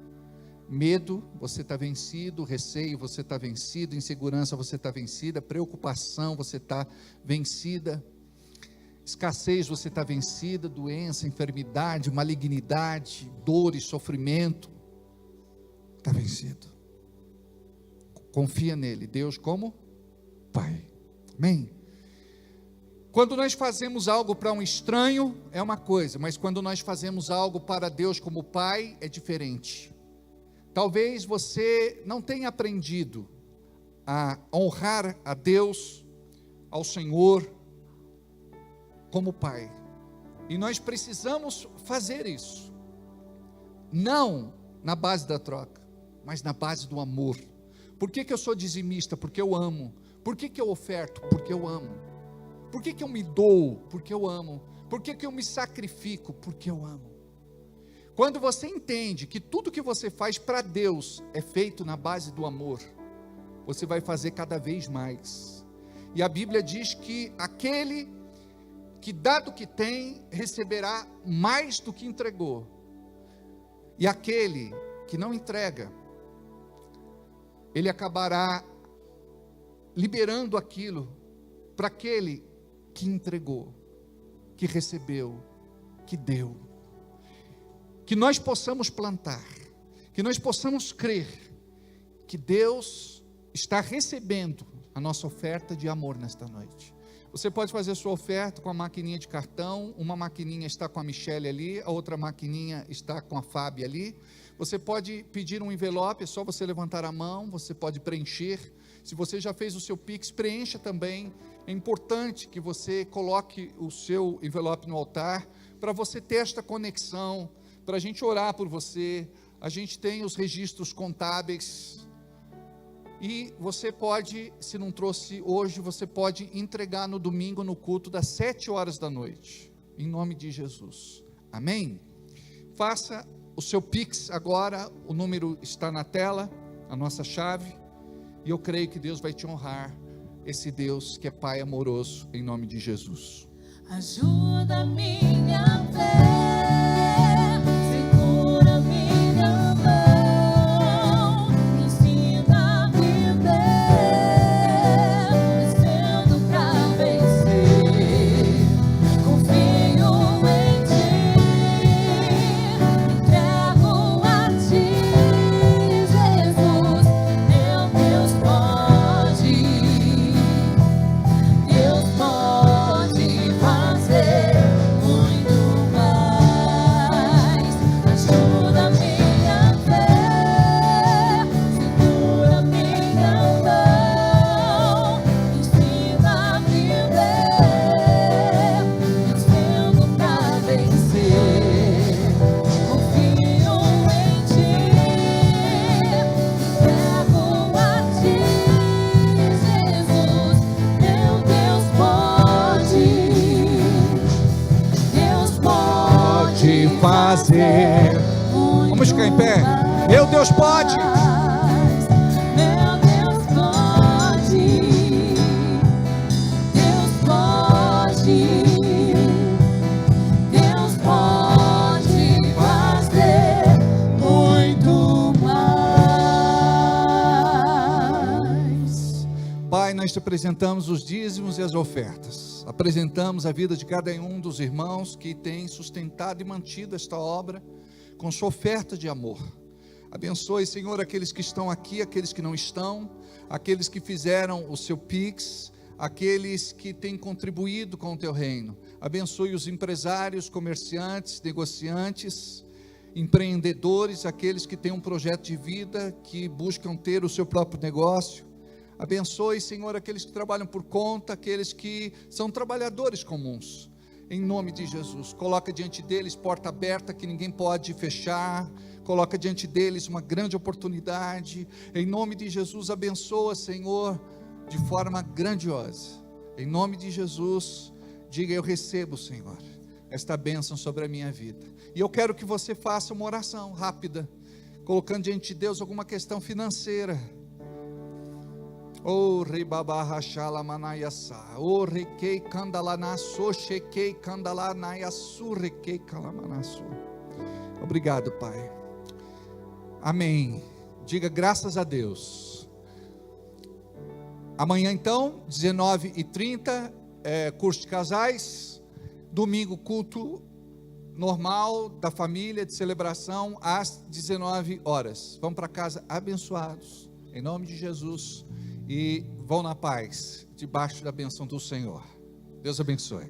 Medo, você está vencido. Receio, você está vencido. Insegurança, você está vencida. Preocupação, você está vencida. Escassez, você está vencida. Doença, enfermidade, malignidade, dor e sofrimento, está vencido. Confia nele, Deus como Pai. Amém? Quando nós fazemos algo para um estranho, é uma coisa, mas quando nós fazemos algo para Deus como Pai, é diferente. Talvez você não tenha aprendido a honrar a Deus, ao Senhor, como Pai, e nós precisamos fazer isso, não na base da troca, mas na base do amor. Por que eu sou dizimista? Porque eu amo. Por que eu oferto? Porque eu amo. Por que eu me dou? Porque eu amo. Por que eu me sacrifico? Porque eu amo. Quando você entende que tudo que você faz para Deus é feito na base do amor, você vai fazer cada vez mais. E a Bíblia diz que aquele que dá do que tem, receberá mais do que entregou. E aquele que não entrega, ele acabará liberando aquilo para aquele que entregou, que recebeu, que deu. Que nós possamos plantar, que nós possamos crer que Deus está recebendo a nossa oferta de amor nesta noite. Você pode fazer sua oferta com a maquininha de cartão. Uma maquininha está com a Michele ali, a outra maquininha está com a Fábia ali. Você pode pedir um envelope, é só você levantar a mão, você pode preencher. Se você já fez o seu Pix, preencha também. É importante que você coloque o seu envelope no altar, para você ter esta conexão, para a gente orar por você. A gente tem os registros contábeis, e você pode, se não trouxe hoje, você pode entregar no domingo, no culto das 7 horas da noite, em nome de Jesus. Amém? Faça o seu Pix agora, o número está na tela, a nossa chave, e eu creio que Deus vai te honrar, esse Deus que é Pai amoroso, em nome de Jesus. Ajuda minha fé, segura minha mão, me ensina a viver, vencendo pra vencer. Confio em ti, entrego a ti, Jesus, meu Deus pode fazer muito mais. Ajuda minha fé, segura minha mão, me ensina a viver, vencendo pra vencer. Confio em ti, entrego a ti, Jesus, meu Deus pode. Deus pode fazer. Vamos ficar em pé. Meu Deus pode. Meu Deus pode. Deus pode. Deus pode fazer muito mais. Pai, nós te apresentamos os dízimos e as ofertas, apresentamos a vida de cada um dos irmãos que tem sustentado e mantido esta obra com sua oferta de amor. Abençoe, Senhor, aqueles que estão aqui, aqueles que não estão, aqueles que fizeram o seu Pix, aqueles que têm contribuído com o teu reino. Abençoe os empresários, comerciantes, negociantes, empreendedores, aqueles que têm um projeto de vida, que buscam ter o seu próprio negócio. Abençoe, Senhor, aqueles que trabalham por conta, aqueles que são trabalhadores comuns. Em nome de Jesus, coloca diante deles porta aberta que ninguém pode fechar, coloca diante deles uma grande oportunidade. Em nome de Jesus, abençoa, Senhor, de forma grandiosa. Em nome de Jesus, diga: eu recebo, Senhor, esta bênção sobre a minha vida. E eu quero que você faça uma oração rápida, colocando diante de Deus alguma questão financeira. O rei babarra shala manayasa, o requei candalana so chequei candalana su requei calamanasu. Obrigado, Pai. Amém. Diga graças a Deus. Amanhã então, 19h30, curso de casais. Domingo, culto normal da família, de celebração, às 19 horas. Vamos para casa abençoados, em nome de Jesus. E vão na paz, debaixo da bênção do Senhor. Deus abençoe.